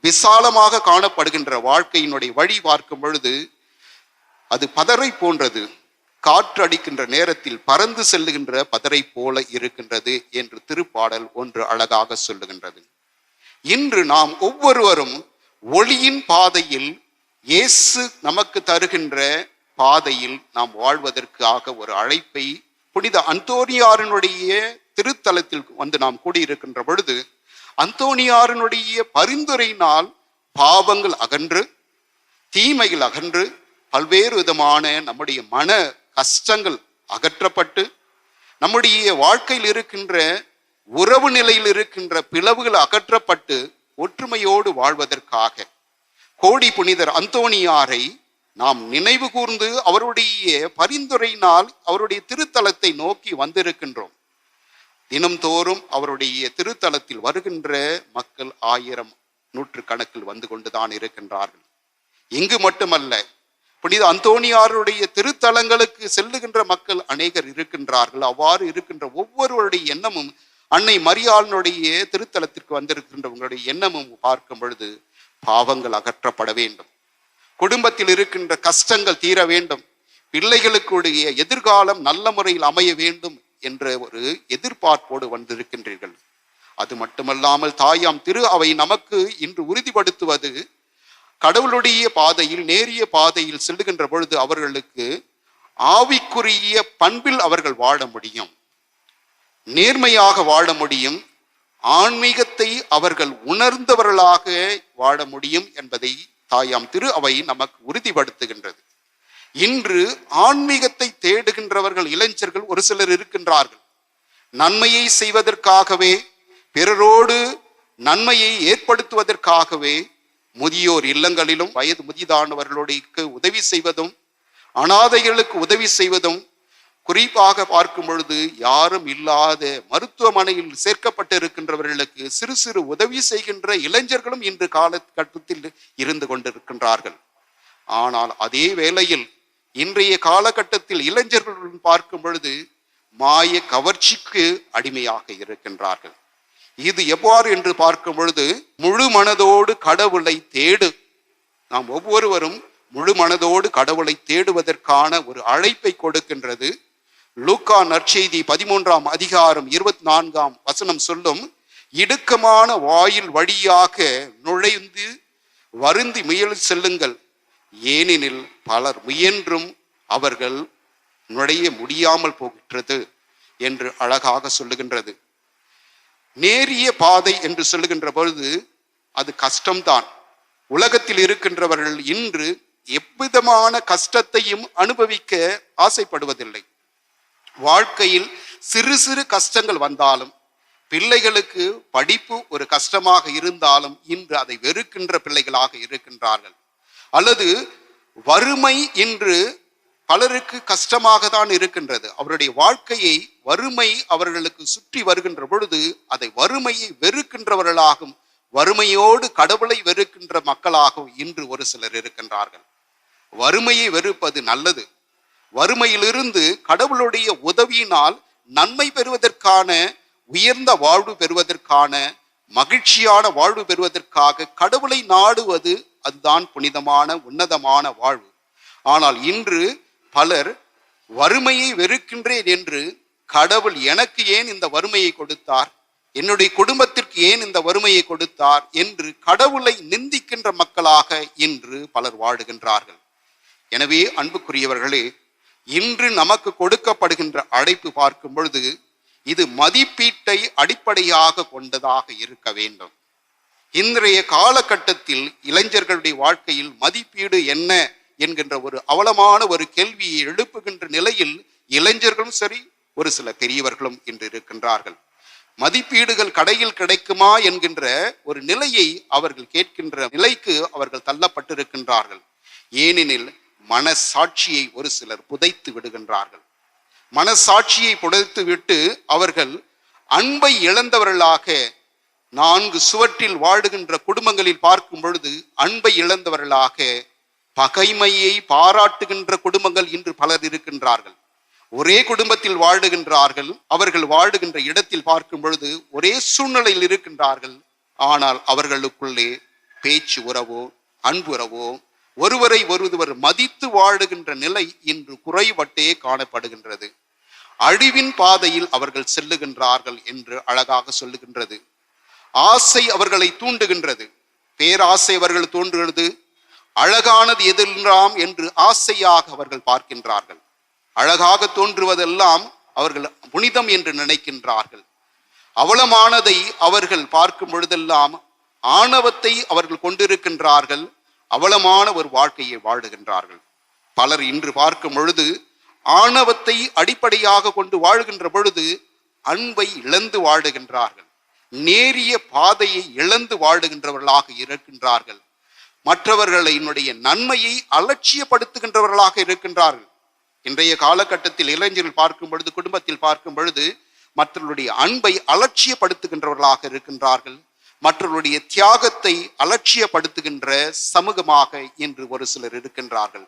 விசாலமாக காணப்படுகின்ற வாழ்க்கையினுடைய வழி பார்க்கும் பொழுது அது பதரை போன்றது. காற்று அடிக்கின்ற நேரத்தில் பறந்து செல்லுகின்ற பதரை போல இருக்கின்றது என்று திருப்பாடல் 1 அழகாக சொல்லுகின்றது. இன்று நாம் ஒவ்வொருவரும் ஒளியின் பாதையில், இயேசு நமக்கு தருகின்ற பாதையில் நாம் வாழ்வதற்காக ஒரு அழைப்பை புனித அந்தோனியாரினுடைய திருத்தலத்தில் வந்து நாம் கூடியிருக்கின்ற பொழுது அந்தோனியாரினுடைய பரிந்துரையினால் பாவங்கள் அகன்று, தீமைகள் அகன்று, பல்வேறு விதமான நம்முடைய மன கஷ்டங்கள் அகற்றப்பட்டு, நம்முடைய வாழ்க்கையில் இருக்கின்ற உறவு நிலையில் இருக்கின்ற பிளவுகள் அகற்றப்பட்டு ஒற்றுமையோடு வாழ்வதற்காக கோடி புனிதர் அந்தோனியாரை நாம் நினைவு கூர்ந்து அவருடைய பரிந்துரையினால் அவருடைய திருத்தலத்தை நோக்கி வந்திருக்கின்றோம். தினம்தோறும் அவருடைய திருத்தலத்தில் வருகின்ற மக்கள் 1000 நூற்றுக்கணக்கில் வந்து கொண்டுதான் இருக்கின்றார்கள். இங்கு மட்டுமல்ல, புனித அந்தோனியாருடைய திருத்தலங்களுக்கு செல்லுகின்ற மக்கள் அநேகர் இருக்கின்றார்கள். அவ்வாறு இருக்கின்ற ஒவ்வொருவருடைய எண்ணமும், அன்னை மரியாளினுடைய திருத்தலத்திற்கு வந்திருக்கின்றவங்களுடைய எண்ணமும் பார்க்கும் பொழுது பாவங்கள் அகற்றப்பட வேண்டும், குடும்பத்தில் இருக்கின்ற கஷ்டங்கள் தீர வேண்டும், பிள்ளைகளுக்குடைய எதிர்காலம் நல்ல முறையில் அமைய வேண்டும் என்ற ஒரு எதிர்பார்ப்போடு வந்திருக்கின்றீர்கள். அது மட்டுமல்லாமல் தாயாம் திரு அவை நமக்கு இன்று உறுதிப்படுத்துவது, கடவுளுடைய பாதையில், நேரிய பாதையில் செல்லுகின்ற பொழுது அவர்களுக்கு ஆவிக்குரிய பண்பில் அவர்கள் வாழ முடியும், நேர்மையாக வாழ முடியும், ஆன்மீகத்தை அவர்கள் உணர்ந்தவர்களாக வாழ முடியும் என்பதை தாயாம் திரு அவை நமக்கு உறுதிப்படுத்துகின்றது. இன்று ஆன்மீகத்தை தேடுகின்றவர்கள் இளைஞர்கள் ஒரு சிலர் இருக்கின்றார்கள். நன்மையை செய்வதற்காகவே, பிறரோடு நன்மையை ஏற்படுத்துவதற்காகவே முதியோர் இல்லங்களிலும் வயது முதிதானவர்களுக்கு உதவி செய்வதும், அனாதைகளுக்கு உதவி செய்வதும், குறிப்பாக பார்க்கும் பொழுது யாரும் இல்லாத மருத்துவமனையில் சேர்க்கப்பட்டு இருக்கின்றவர்களுக்கு சிறு சிறு உதவி செய்கின்ற இளைஞர்களும் இன்று காலகட்டத்தில் இருந்து கொண்டிருக்கின்றார்கள். ஆனால் அதே வேளையில் இன்றைய காலகட்டத்தில் இளைஞர்களுடன் பார்க்கும் பொழுது மாய கவர்ச்சிக்கு அடிமையாக இருக்கின்றார்கள். இது எவ்வாறு என்று பார்க்கும் பொழுது, முழு மனதோடு கடவுளை தேடு. நாம் ஒவ்வொருவரும் முழு மனதோடு கடவுளை தேடுவதற்கான ஒரு அழைப்பை கொடுக்கின்றது. லூக்கா நற்செய்தி 13ஆம் அதிகாரம் 24ஆம் வசனம் சொல்லும், இடுக்கமான வாயில் வழியாக நுழைந்து வருந்தி முயல் செல்லுங்கள், ஏனெனில் பலர் முயன்றும் அவர்கள் நுழைய முடியாமல் போகின்றது என்று அழகாக சொல்லுகின்றது. நேரிய பாதை என்று சொல்லுகின்ற பொழுது அது கஷ்டம்தான். உலகத்தில் இருக்கின்றவர்கள் இன்று எவ்விதமான கஷ்டத்தையும் அனுபவிக்க ஆசைப்படுவதில்லை. வாழ்க்கையில் சிறு சிறு கஷ்டங்கள் வந்தாலும், பிள்ளைகளுக்கு படிப்பு ஒரு கஷ்டமாக இருந்தாலும் இன்று அதை வெறுக்கின்ற பிள்ளைகளாக இருக்கின்றார்கள். அல்லது வறுமை இன்று பலருக்கு கஷ்டமாக தான் இருக்கின்றது. அவருடைய வாழ்க்கையை வறுமை அவர்களுக்கு சுற்றி வருகின்ற பொழுது அதை வறுமையை வெறுக்கின்றவர்களாகும், வறுமையோடு கடவுளை வெறுக்கின்ற மக்களாகவும் இன்று ஒரு சிலர் இருக்கின்றார்கள். வறுமையை வெறுப்பது நல்லது. வறுமையிலிருந்து கடவுளுடைய உதவியினால் நன்மை பெறுவதற்கான, உயர்ந்த வாழ்வு பெறுவதற்கான, மகிழ்ச்சியான வாழ்வு பெறுவதற்காக கடவுளை நாடுவது, அதுதான் புனிதமான உன்னதமான வாழ்வு. ஆனால் இன்று பலர் வறுமையை வெறுக்கின்றேன் என்று, கடவுள் எனக்கு ஏன் இந்த வறுமையை கொடுத்தார், என்னுடைய குடும்பத்திற்கு ஏன் இந்த வறுமையை கொடுத்தார் என்று கடவுளை நிந்திக்கின்ற மக்களாக இன்று பலர் வாழுகின்றார்கள். எனவே அன்புக்குரியவர்களே, இன்று நமக்கு கொடுக்கப்படுகின்ற அழைப்பு பார்க்கும் பொழுது இது மதிப்பீட்டை அடிப்படையாக கொண்டதாக இருக்க வேண்டும். இன்றைய காலகட்டத்தில் இளைஞர்களுடைய வாழ்க்கையில் மதிப்பீடு என்ன என்கின்ற ஒரு அவலமான ஒரு கேள்வியை எழுப்புகின்ற நிலையில் இளைஞர்களும் சரி, ஒரு சில பெரியவர்களும் இன்று இருக்கின்றார்கள். மதிப்பீடுகள் கடையில் கிடைக்குமா என்கின்ற ஒரு நிலையை அவர்கள் கேட்கின்ற நிலைக்கு அவர்கள் தள்ளப்பட்டிருக்கின்றார்கள். ஏனெனில் மனசாட்சியை ஒரு சிலர் புதைத்து விடுகின்றார்கள். மனசாட்சியை புதைத்து விட்டு அவர்கள் அன்பை இழந்தவர்களாக, 4 சுவற்றில் வாழுகின்ற குடும்பங்களில் பார்க்கும் பொழுது அன்பை இழந்தவர்களாக, பகைமையை பாராட்டுகின்ற குடும்பங்கள் இன்று பலர் இருக்கின்றார்கள். ஒரே குடும்பத்தில் வாழுகின்றார்கள். அவர்கள் வாழுகின்ற இடத்தில் பார்க்கும் பொழுது ஒரே சூழ்நிலையில் இருக்கின்றார்கள். ஆனால் அவர்களுக்குள்ளே பேச்சு உறவோ அன்பு உறவோ, ஒருவரை ஒருவர் மதித்து வாழுகின்ற நிலை இன்று குறைபட்டே காணப்படுகின்றது. அழிவின் பாதையில் அவர்கள் செல்லுகின்றார்கள் என்று அழகாக சொல்லுகின்றது. ஆசை அவர்களை தூண்டுகின்றது, பேராசை அவர்கள் தோன்றுகிறது. அழகானது எதெல்லாம் என்று ஆசையாக அவர்கள் பார்க்கின்றார்கள். அழகாக தோன்றுவதெல்லாம் அவர்கள் புனிதம் என்று நினைக்கின்றார்கள். அவலமானதை அவர்கள் பார்க்கும் பொழுதெல்லாம் ஆணவத்தை அவர்கள் கொண்டிருக்கின்றார்கள். அவலமான ஒரு வாழ்க்கையை வாழுகின்றார்கள். பலர் இன்று பார்க்கும் பொழுது ஆணவத்தை அடிப்படையாக கொண்டு வாழ்கின்ற பொழுது அன்பை இழந்து வாழுகின்றார்கள். நேரிய பாதையை இழந்து வாழுகின்றவர்களாக இருக்கின்றார்கள். மற்றவர்களினுடைய நன்மையை அலட்சியப்படுத்துகின்றவர்களாக இருக்கின்றார்கள். இன்றைய காலகட்டத்தில் இளைஞர்கள் பார்க்கும் பொழுது, குடும்பத்தில் பார்க்கும் பொழுது மற்றவர்களுடைய அன்பை அலட்சியப்படுத்துகின்றவர்களாக இருக்கின்றார்கள். மற்றவர்களுடைய தியாகத்தை அலட்சியப்படுத்துகின்ற சமூகமாக இன்று ஒரு சிலர் இருக்கின்றார்கள்.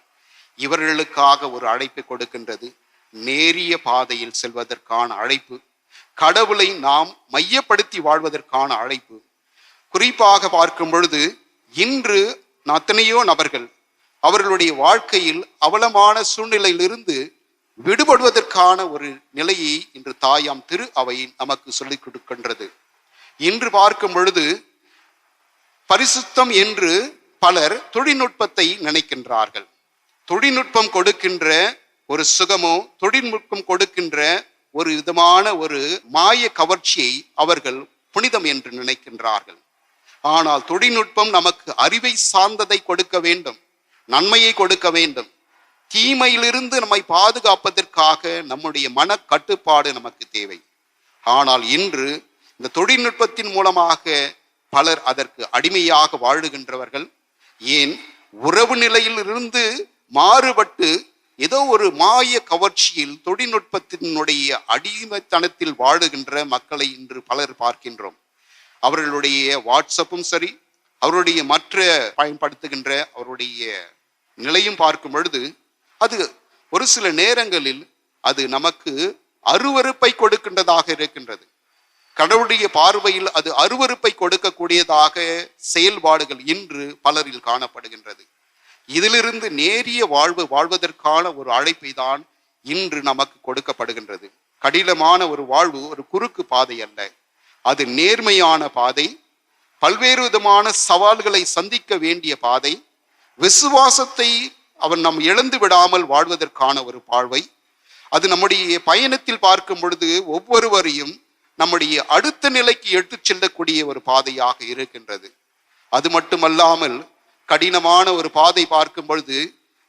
இவர்களுக்காக ஒரு அழைப்பை கொடுக்கின்றது, நேரிய பாதையில் செல்வதற்கான அழைப்பு, கடவுளை நாம் மையப்படுத்தி வாழ்வதற்கான அழைப்பு. குறிப்பாக பார்க்கும் பொழுது இன்று எத்தனையோ நபர்கள் அவர்களுடைய வாழ்க்கையில் அவலமான சூழ்நிலையிலிருந்து விடுபடுவதற்கான ஒரு நிலையை இன்று தாயாம் திரு அவை நமக்கு சொல்லிக் கொடுக்கின்றது. இன்று பார்க்கும் பொழுது பரிசுத்தம் என்று பலர் தொழில்நுட்பத்தை நினைக்கின்றார்கள். தொழில்நுட்பம் கொடுக்கின்ற ஒரு சுகமோ, தொழில்நுட்பம் கொடுக்கின்ற ஒரு விதமான ஒரு மாய கவர்ச்சியை அவர்கள் புனிதம் என்று நினைக்கின்றார்கள். ஆனால் தொழில்நுட்பம் நமக்கு அறிவை சார்ந்ததை கொடுக்க வேண்டும், நன்மையை கொடுக்க வேண்டும். தீமையிலிருந்து நம்மை பாதுகாப்பதற்காக நம்முடைய மன கட்டுப்பாடு நமக்கு தேவை. ஆனால் இன்று இந்த தொழில்நுட்பத்தின் மூலமாக பலர் அதற்கு அடிமையாக வாழுகின்றவர்கள். ஏன், உறவு நிலையில் இருந்து மாறுபட்டு ஏதோ ஒரு மாய கவர்ச்சியில் தொழில்நுட்பத்தினுடைய அடிமைத்தனத்தில் வாழுகின்ற மக்களை இன்று பலர் பார்க்கின்றோம். அவர்களுடைய வாட்ஸ்அப்பும் சரி, அவருடைய மற்ற பயன்படுத்துகின்ற அவருடைய நிலையும் பார்க்கும் பொழுது அது ஒரு சில நேரங்களில் அது நமக்கு அருவருப்பை கொடுக்கின்றதாக இருக்கின்றது. கடவுளுடைய பார்வையில் அது அருவருப்பை கொடுக்கக்கூடியதாக செயல்பாடுகள் இன்று பலரில் காணப்படுகின்றது. இதிலிருந்து நேரிய வாழ்வு வாழ்வதற்கான ஒரு அழைப்பை தான் இன்று நமக்கு கொடுக்கப்படுகின்றது. கடினமான ஒரு வாழ்வு ஒரு குறுக்கு பாதை அல்ல, அது நேர்மையான பாதை. பல்வேறு விதமான சவால்களை சந்திக்க வேண்டிய பாதை. விசுவாசத்தை அவன் நாம் இழந்து விடாமல் வாழ்வதற்கான ஒரு வாழ்வை. அது நம்முடைய பயணத்தில் பார்க்கும் பொழுது ஒவ்வொருவரையும் நம்முடைய அடுத்த நிலைக்கு எடுத்துச் செல்லக்கூடிய ஒரு பாதையாக இருக்கின்றது. அது மட்டுமல்லாமல் கடினமான ஒரு பாதை பார்க்கும் பொழுது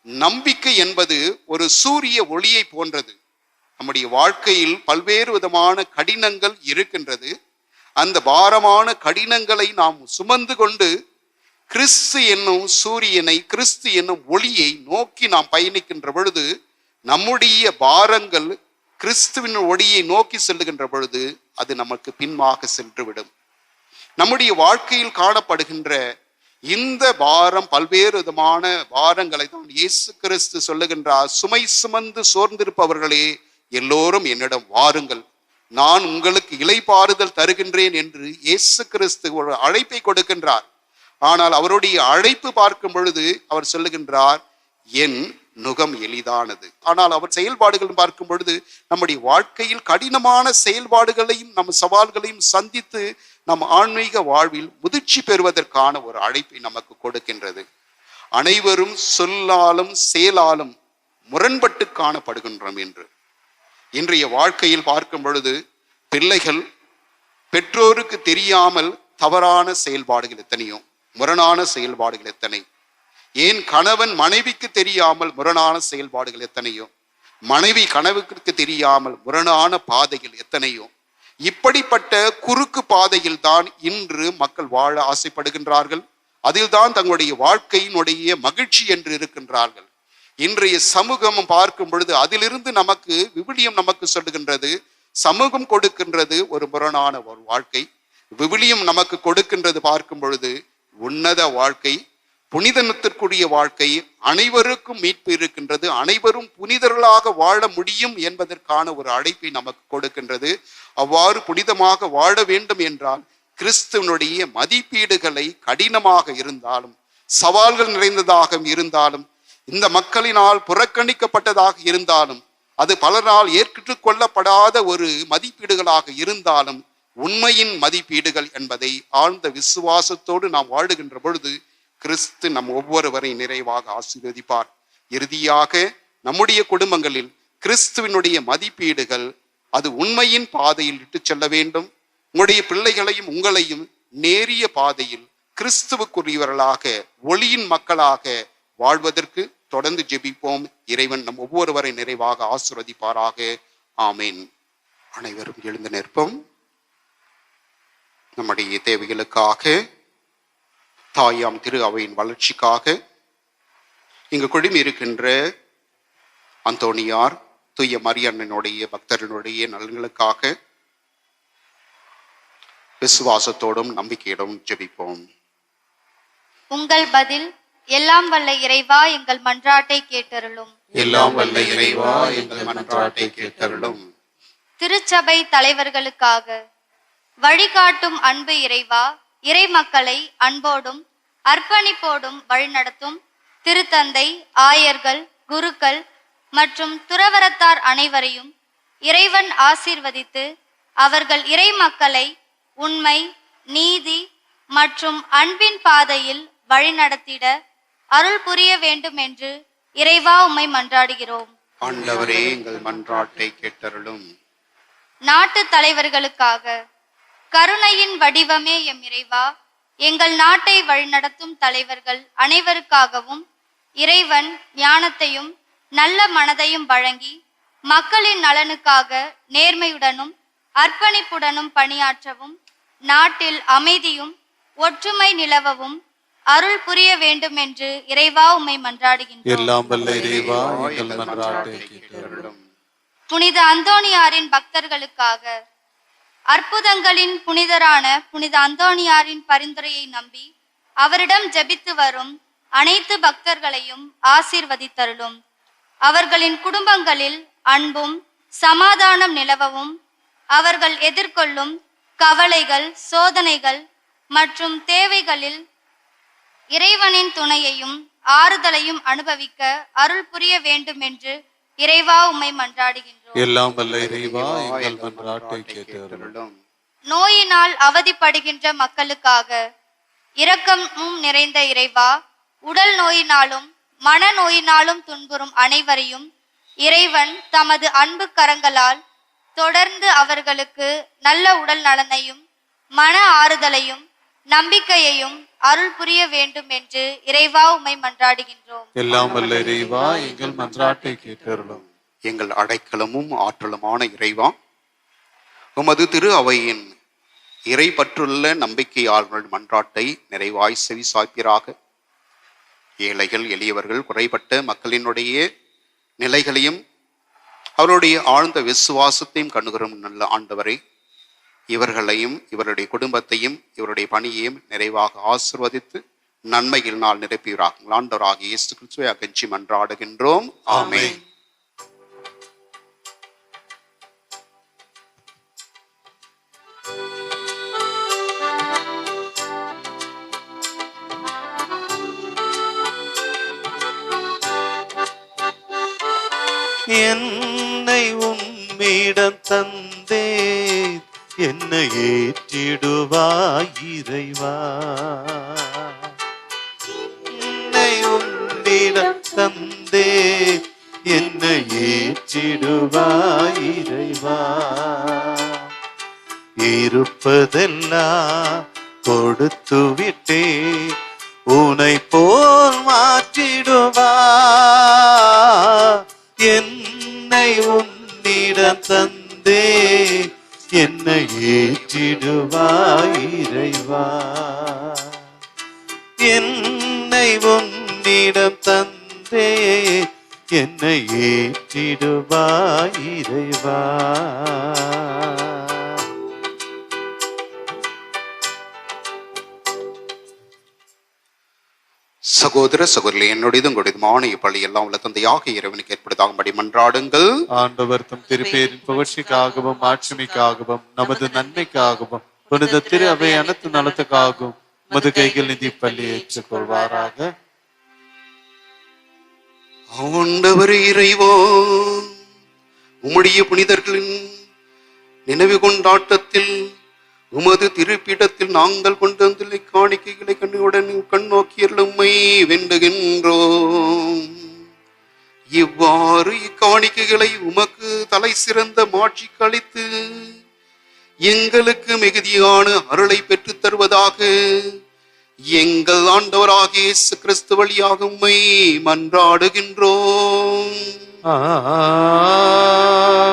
நம்பிக்கை என்பது ஒரு சூரிய ஒளியை போன்றது. நம்முடைய வாழ்க்கையில் பல்வேறு விதமான கடினங்கள் இருக்கின்றது. அந்த பாரமான கடினங்களை நாம் சுமந்து கொண்டு கிறிஸ்து என்னும் சூரியனை, கிறிஸ்து என்னும் ஒளியை நோக்கி நாம் பயணிக்கின்ற பொழுது நம்முடைய பாரங்கள் கிறிஸ்துவின் ஒளியை நோக்கி செல்லுகின்ற பொழுது அது நமக்கு பின்பாக சென்றுவிடும். நம்முடைய வாழ்க்கையில் காணப்படுகின்ற இந்த பாரம், பல்வேறு விதமான பாரங்களை தான் இயேசு கிறிஸ்து சொல்லுகின்றார். சுமை சுமந்து சோர்ந்திருப்பவர்களே எல்லோரும் என்னிடம் வாருங்கள், நான் உங்களுக்கு இளைப்பாறுதல் தருகின்றேன் என்று இயேசு கிறிஸ்து ஒரு அழைப்பை கொடுக்கின்றார். ஆனால் அவருடைய அழைப்பு பார்க்கும் பொழுது அவர் சொல்லுகின்றார், என் நுகம் எளிதானது. ஆனால் அவர் செயல்பாடுகள் பார்க்கும் பொழுது நம்முடைய வாழ்க்கையில் கடினமான செயல்பாடுகளையும் நம் சவால்களையும் சந்தித்து நம் ஆன்மீக வாழ்வில் முதிர்ச்சி பெறுவதற்கான ஒரு அழைப்பை நமக்கு கொடுக்கின்றது. அனைவரும் சொல்லாலும் செயலாலும் முரண்பட்டு காணப்படுகின்றோம் என்று இன்றைய வாழ்க்கையில் பார்க்கும் பொழுது பிள்ளைகள் பெற்றோருக்கு தெரியாமல் தவறான செயல்பாடுகள் எத்தனையோ, முரணான செயல்பாடுகள் எத்தனை, ஏன் கணவன் மனைவிக்கு தெரியாமல் முரணான செயல்பாடுகள் எத்தனையோ, மனைவி கணவனுக்கு தெரியாமல் முரணான பாதைகள் எத்தனையோ, இப்படிப்பட்ட குறுக்கு பாதையில் தான் இன்று மக்கள் வாழ ஆசைப்படுகின்றார்கள். அதில் தான் தங்களுடைய வாழ்க்கையினுடைய மகிழ்ச்சி என்று இருக்கின்றார்கள். இன்றைய சமூகம் பார்க்கும் பொழுது அதிலிருந்து நமக்கு விவிலியம் நமக்கு சொல்லுகின்றது, சமூகம் கொடுக்கின்றது ஒரு முரணான ஒரு வாழ்க்கை. விவிலியம் நமக்கு கொடுக்கின்றது பார்க்கும் பொழுது உன்னத வாழ்க்கை, புனிதத்திற்குரிய வாழ்க்கை, அனைவருக்கும் மீட்பு இருக்கின்றது, அனைவரும் புனிதர்களாக வாழ முடியும் என்பதற்கான ஒரு அழைப்பை நமக்கு கொடுக்கின்றது. அவ்வாறு புனிதமாக வாழ வேண்டும் என்றால் கிறிஸ்துவனுடைய மதிப்பீடுகளை கடினமாக இருந்தாலும், சவால்கள் நிறைந்ததாக இருந்தாலும், இந்த மக்களினால் புறக்கணிக்கப்பட்டதாக இருந்தாலும், அது பலரால் ஏற்றுக்கொள்ளப்படாத ஒரு மதிப்பீடுகளாக இருந்தாலும், உண்மையின் மதிப்பீடுகள் என்பதை ஆழ்ந்த விசுவாசத்தோடு நாம் வாழுகின்ற பொழுது கிறிஸ்து நம் ஒவ்வொருவரை நிறைவாக ஆசீர்வதிப்பார். இறுதியாக நம்முடைய குடும்பங்களில் கிறிஸ்துவினுடைய மதிப்பீடுகள் அது உண்மையின் பாதையில் இட்டு செல்ல வேண்டும். உங்களுடைய பிள்ளைகளையும் உங்களையும் நேரிய பாதையில் கிறிஸ்துவுக்குரியவர்களாக, ஒளியின் மக்களாக வாழ்வதற்கு தொடர்ந்து ஜெபிப்போம். இறைவன் நம் ஒவ்வொருவரை நிறைவாக ஆசீர்வதிப்பாராக. ஆமேன். அனைவரும் எழுந்து நிற்போம். நம்முடைய தேவைகளுக்காக, தாயாம் திரு அவையின் வளர்ச்சிக்காக, இங்கு குழுமி இருக்கின்ற அந்தோணியார், தூய மரியன்னுடைய பக்தர்களுடைய நலன்களுக்காக விசுவாசத்தோடும் நம்பிக்கையோடும் ஜெபிப்போம். உங்கள் பதில் எல்லாம் வல்ல இறைவா எங்கள் மன்றாட்டை கேட்டருளும். எல்லாம் வல்ல இறைவா எங்கள் மன்றாட்டை கேட்டருளும். திருச்சபை தலைவர்களுக்காக வழிகாட்டும் அன்பு இறைவா, இறை மக்களை அன்போடும் அர்ப்பணிப்போடும் வழிநடத்தும் திருத்தந்தை, ஆயர்கள், குருக்கள் மற்றும் துறவரத்தார் அனைவரையும் இறைவன் ஆசீர்வதித்து அவர்கள் இறை மக்களை உண்மை, நீதி மற்றும் அன்பின் பாதையில் வழிநடத்திட அருள் புரிய வேண்டும் என்று இறைவா உம்மை மன்றாடுகிறோம். ஆண்டவரே எங்கள் மன்றாட்டை கேட்டருளும். நாட்டு தலைவர்களுக்காக கருணையின் வடிவமே எம் இறைவா, எங்கள் நாட்டை வழிநடத்தும் தலைவர்கள் அனைவருக்காகவும் இறைவன் ஞானத்தையும் நல்ல மனதையும் வழங்கி மக்களின் நலனுக்காக நேர்மையுடனும் அர்ப்பணிப்புடனும் பணியாற்றவும், நாட்டில் அமைதியும் ஒற்றுமை நிலவவும் அருள் புரிய வேண்டும் என்று இறைவா உம்மை மன்றாடுகின்றோம். புனித அந்தோணியாரின் பக்தர்களுக்காக அற்புதங்களின் புனிதரான புனித அந்தோணியாரின் பரிந்துரையை நம்பி அவரிடம் ஜெபித்து வரும் அனைத்து பக்தர்களையும் ஆசீர்வதித்தருளும். அவர்களின் குடும்பங்களில் அன்பும் சமாதானம் நிலவவும், அவர்கள் எதிர்கொள்ளும் கவலைகள், சோதனைகள் மற்றும் தேவைகளில் இறைவனின் துணையையும் ஆறுதலையும் அனுபவிக்க அருள் புரிய வேண்டும் என்று இறைவா உம்மை மன்றாடுகின்றோம். எல்லாம் வல்ல இறைவா எங்கள் மன்றாட்டை கேட்டருளும். நோயினால் அவதிப்படுகின்ற மக்களுக்காக இரக்கமும் நிறைந்த இறைவா, உடல் நோயினாலும் மன நோயினாலும் துன்புறும் அனைவரையும் இறைவன் தமது அன்பு கரங்களால் தொடர்ந்து அவர்களுக்கு நல்ல உடல் நலனையும் மன ஆறுதலையும் நம்பிக்கையையும் அருள் புரிய வேண்டும் என்று இறைவா உம்மை மன்றாடுகின்றோம். எல்லாம் வல்ல இறைவா எங்கள் மன்றாட்டை கேட்டருளும். எங்கள் அடைக்கலமும் ஆற்றலுமான இறைவா, உமது திரு அவையின் இறை பற்றுள்ள நம்பிக்கையாளர்கள் மன்றாட்டை நிறைவாய் செவி சாய்ப்பீராக. ஏழைகள், எளியவர்கள், குறைபட்ட மக்களினுடைய நிலைகளையும் அவருடைய ஆழ்ந்த விசுவாசத்தையும் கண்டுகரும் நல்ல ஆண்டவரை, இவர்களையும் இவருடைய குடும்பத்தையும் இவருடைய பணியையும் நிறைவாக ஆசிர்வதித்து நன்மையில் நாள் நிரப்பீராக. ஆண்டவராகிய இயேசு கிறிஸ்துவை அகஞ்சி மன்றாடுகின்றோம். ஆமென். என்னை உம்மிடம் தந்தே என்னை ஏற்றிடுவாய் இறைவா. என்னை உம்மிடம் தந்தே என்னை ஏற்றிடுவாய் இறைவா. இருப்பதெல்லாம் கொடுத்து விட்டே உனை போல் மாற்றிடுவா. என்னை உன்னிடம் தந்தே என்னை ஏற்றிடுவாய் இறைவா. என்னை உன்னிடம் தந்தே என்னை ஏற்றிடுவாய் இறைவா. சகோதர சகோதரி, என்னுடையது உங்களுடையதுமான இப்பள்ளி எல்லாம் உள்ள தந்தையாக இறைவனுக்கு ஏற்படுத்தாகும்படி மன்றாடுங்கள். ஆண்டவர் தம் திருப்பேரின் புகழ்ச்சிக்காகவும் மாட்சிமைக்காகவும் நமது நன்மைக்காகவும் புனித திரு அவை அனைத்து நலத்துக்காகவும் மது கைகள் நிதி பள்ளி ஏற்றுக்கொள்வாராக. ஆண்டவர் இறைவா, உம்முடைய புனிதர்களின் நினைவு கொண்டாட்டத்தில் உமது திருப்பிடத்தில் நாங்கள் கொண்டு வந்துள்ள காணிக்கைகளை கண்ணுடன் கண்ணோக்கியருள் உம்மை வேண்டுகின்றோம். இவ்வாறு இக்காணிக்கைகளை உமக்கு தலை சிறந்த மாட்சிக்கு அளித்து எங்களுக்கு மிகுதியான அருளை பெற்றுத் தருவதாக எங்கள் ஆண்டவராகிய இயேசு கிறிஸ்து வழியாக உம்மை மன்றாடுகின்றோம்.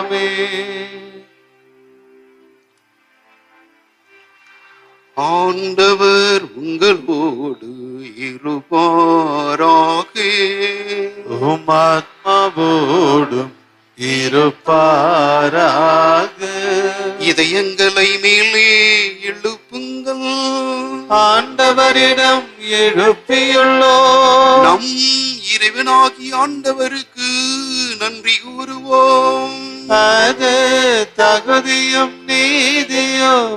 ஆமென். ஆண்டவர் உங்களோடு இருப்பாராக. உம் ஆத்மாவோடும் இருப்பாராக. இதயங்களை மேலே எழுப்புங்கள். ஆண்டவரிடம் எழுப்பியுள்ளோம். நம் இறைவனாகிய ஆண்டவருக்கு நன்றி கூறுவோம். அது தகுதியும் நீதியுமானது.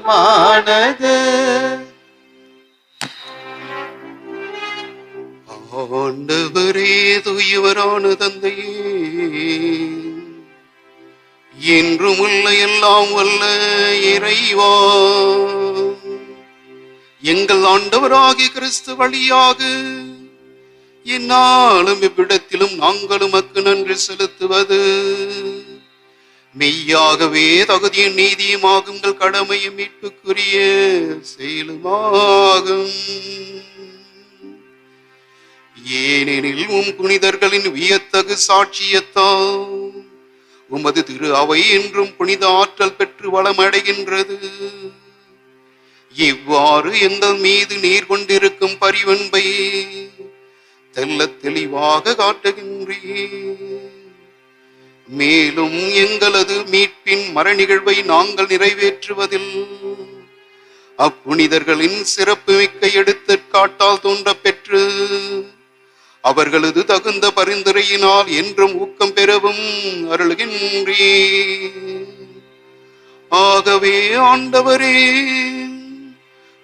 ஆண்டவரே, தூயவரான தந்தையே, என்றும் உள்ள எல்லாம் வல்ல இறைவா, எங்கள் ஆண்டவராகிய கிறிஸ்து வழியாக என்னாலும் இவ்விடத்திலும் நாங்களும் உமக்கு நன்றி செலுத்துவது மெய்யாகவே தகுதியும் நீதியுமாகும் உங்கள் கடமையும் மீட்புக்குரிய செயலுமாகும். ஏனெனில் உம் புனிதர்களின் வியத்தகு சாட்சியத்தால் உமது திரு அவை என்றும் புனித ஆற்றல் பெற்று வளமடைகின்றது. இவ்வாறு எங்கள் மீது நீர் கொண்டிருக்கும் பரிவன்பை தெல்ல தெளிவாக காட்டுகின்றீர். மேலும் எங்களது மீட்பின் மரநிகழ்வை நாங்கள் நிறைவேற்றுவதில் அப்புனிதர்களின் சிறப்பு மிக்க எடுத்துக்காட்டால் தோன்ற பெற்று அவர்களது தகுந்த பரிந்துரையினால் என்றும் ஊக்கம் பெறவும் அருள்கின்றீர். ஆகவே ஆண்டவரே,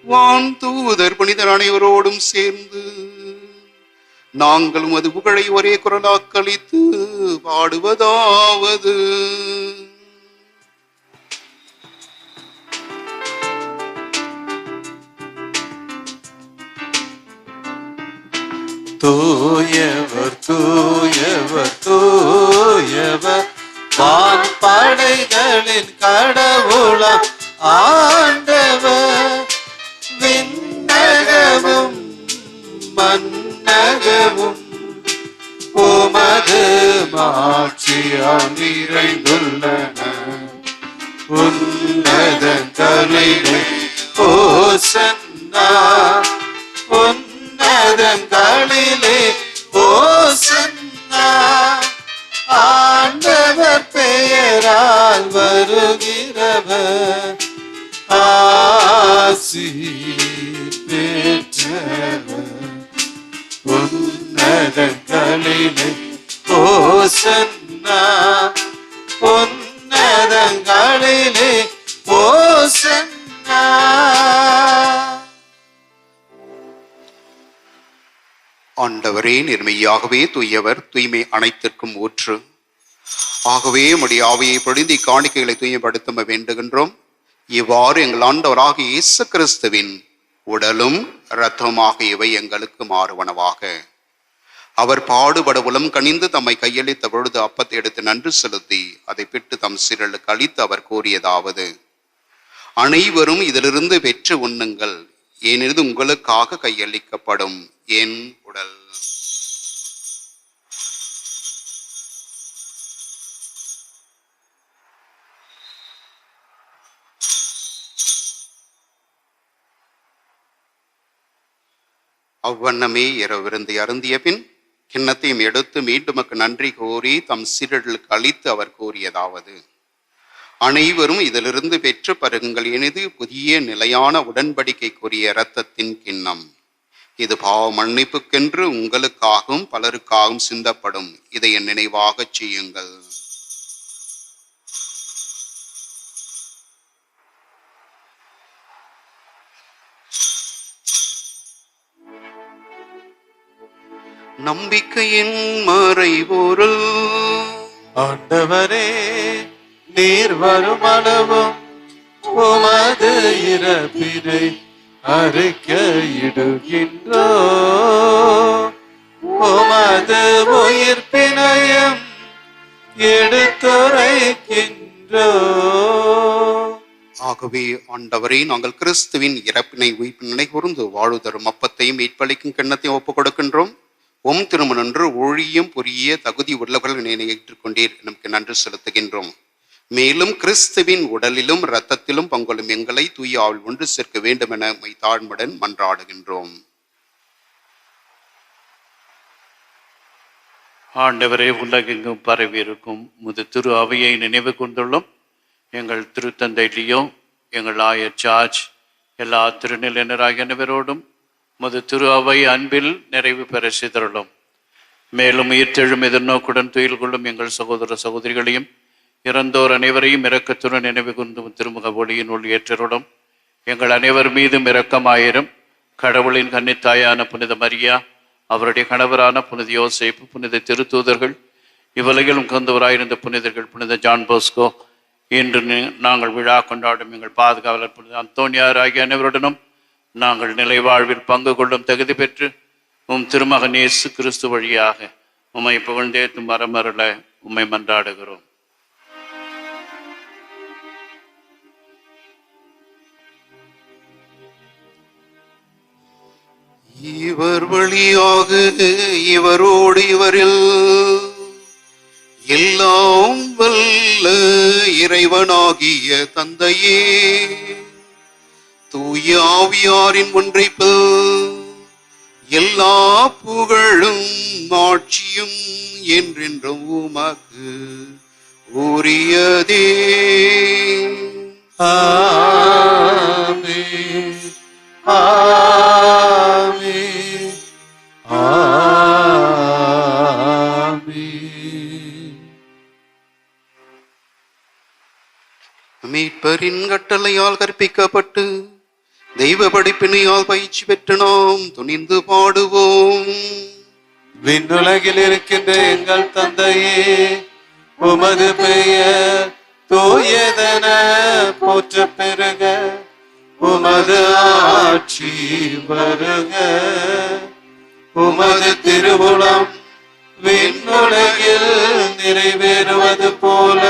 வான் தூதர் புனிதர் அனைவரோடும் சேர்ந்து நாங்களும் அது புகழை ஒரே குரலாக்களித்து பாடுவதாவது: தூயவர் தூயவர் தூயவர் வான் படைகளின் கடவுளாம் ஆண்டவர். விண்ணகமும் மன்னகமும் உமது மாட்சியால் நிறைந்துள்ளன. உன்னதங்களிலே ஓசன்னா உன்னதங்களிலே ஓசன்னா ஆண்டவர் பெயரால் வருகிறவர் ஆசி பெற்றவர் உன்னதங்களிலே ஓசன்னா உன்னதங்களிலே ஓசன்னா. ஆண்டவரே நேர்மையாகவே தூயவர், தூய்மை அனைத்திற்கும் ஊற்று. ஆகவே உம்முடைய ஆவியை பொழிந்து காணிக்கைகளை தூய்மைப்படுத்த வேண்டுகின்றோம். இவ்வாறு எங்கள் ஆண்டவராக இயேசு கிறிஸ்துவின் உடலும் இரத்தமாக இவை எங்களுக்கு மாறுவனவாக. அவர் பாடுபட உளம் கனிந்து தம்மை கையளித்த பொழுது அப்பத்தை எடுத்து நன்றி செலுத்தி அதை பிட்டு தம் சீரலுக்கு அளித்து அவர் கூறியதாவது: அனைவரும் இதிலிருந்து பெற்று உண்ணுங்கள், ஏனெனில் உங்களுக்காக கையளிக்கப்படும் என் உடல். அவ்வண்ணமே இரவிருந்தை அருந்திய பின் கிண்ணத்தையும் எடுத்து மீண்டும் நன்றி கூறி தம் சீடர்களுக்கு அளித்து அவர் கூறியதாவது: அனைவரும் இதிலிருந்து பெற்று பருகுங்கள், எனது புதிய நிலையான உடன்படிக்கைக்குரிய இரத்தத்தின் கிண்ணம். இது பாவ மன்னிப்புக்கென்று உங்களுக்காகவும் பலருக்காகவும் சிந்தப்படும். இதை என் நினைவாக செய்யுங்கள். நம்பிக்கையின் மறைபொருள் ஆண்டவரே, நீர் வரும் அளவும் உமது இறப்பினை அறிக்கையிடுகின்றோ, உமது உயிர்ப்பினையும் எடுத்துரைக்கின்றோ. ஆகவே ஆண்டவரே, நாங்கள் கிறிஸ்துவின் இறப்பினை உயிர்ப்பினை கூர்ந்து வாழ்வு தரும் அப்பத்தையும் மீட்பளிக்கும் கிண்ணத்தையும் ஒப்புக் கொடுக்கின்றோம். உம் திருமணன்று ஒழியும் புரிய தகுதி உள்ளவர்கள் நினை ஏற்றுக்கொண்டீர், நமக்கு நன்றி செலுத்துகின்றோம். மேலும் கிறிஸ்துவின் உடலிலும் இரத்தத்திலும் பங்கொள்ளும் எங்களை தூய ஆவில் ஒன்று சேர்க்க வேண்டும் என தாழ்மையுடன் மன்றாடுகின்றோம். ஆண்டவரே, உலகெங்கும் பரவி இருக்கும் முது திரு அவையை நினைவு கொண்டுள்ளோம். எங்கள் திருத்தந்தை லியோ, எங்கள் ஆயர் ஜார்ஜ், எல்லா திருநிலையினராகிய அனைவரோடும் முது திரு அவை அன்பில் நிறைவு பெற செய்தருளும். மேலும் உயிர்த்தெழும் எதிர்நோக்குடன் துயில் கொள்ளும் எங்கள் சகோதர சகோதரிகளையும் இறந்தோர் அனைவரையும் இரக்கத்துடன் நினைவு கொண்டு திருமுக ஒளியின் ஒளி ஏற்றருளும். எங்கள் அனைவர் மீதும் இரக்கமாயிரும். கடவுளின் கன்னித்தாயான புனித மரியா, அவருடைய கணவரான புனித யோசேப்பு, புனித திருத்தூதர்கள், இவ்வுலகிலும் கந்தவராயிருந்த புனிதர்கள், புனித ஜான் போஸ்கோ, இன்று நாங்கள் விழா கொண்டாடும் எங்கள் பாதுகாவலர் புனித அந்தோனியார் ஆகிய அனைவருடனும் நாங்கள் நிலை வாழ்வில் பங்கு கொள்ளும் தகுதி பெற்று உம் திருமகன் இயேசு கிறிஸ்து வழியாக உம்மை புகழ்ந்தேத்தும் வரமருள உம்மை மன்றாடுகிறோம். இவர் வழியாக இவரோடு இவரில் எல்லாம் வல்ல இறைவனாகிய தந்தையே, தூய ஆவியாரின் ஒன்றைப்பில் எல்லா புகழும் ஆட்சியும் என்றென்றும் உமக்கு உரியதே. ஆமென், ஆமென், ஆமென். மீட்பரின் கட்டளையால் கற்பிக்கப்பட்டு தெய்வ படிப்பினையால் பயிற்சி பெற்று நாம் துணிந்து பாடுவோம். விண்ணுலகில் இருக்கின்ற எங்கள் தந்தையே, உமது பெயர் தூயதென போற்ற பெறுக, உமது ஆட்சி வருக, உமது திருவுளம் விண்ணுலகில் நிறைவேறுவது போல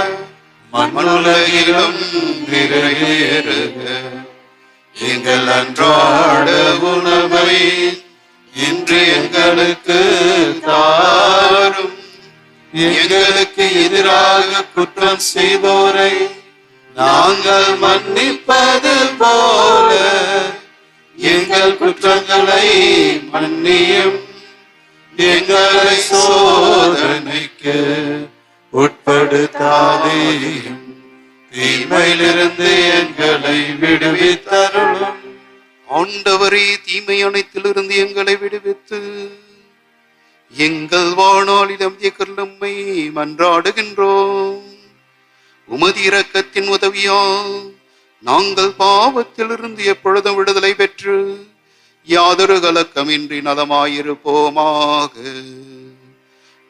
மண்ணுலகிலும் நிறைவேறுக. எங்கள் அன்றாட உணவை இன்று எங்களுக்கு தாரும். எங்களுக்கு எதிராக குற்றம் செய்தோரை நாங்கள் மன்னிப்பது போல எங்கள் குற்றங்களை மன்னியும், எங்களை சோதனைக்கு உட்படுத்தாதேயும், தீமையிலிருந்து எங்களை விடுவித்தருளும். ஆண்டவரே, தீமை அனைத்திலிருந்து எங்களை விடுவித்து எங்கள் வாழ்நாளிடம் நம்மை மன்றாடுகின்றோம். உமது இரக்கத்தின் உதவியா நாங்கள் பாவத்திலிருந்து எப்பொழுதும் விடுதலை பெற்று யாதொரு கலக்கமின்றி நலமாயிருப்போமாக.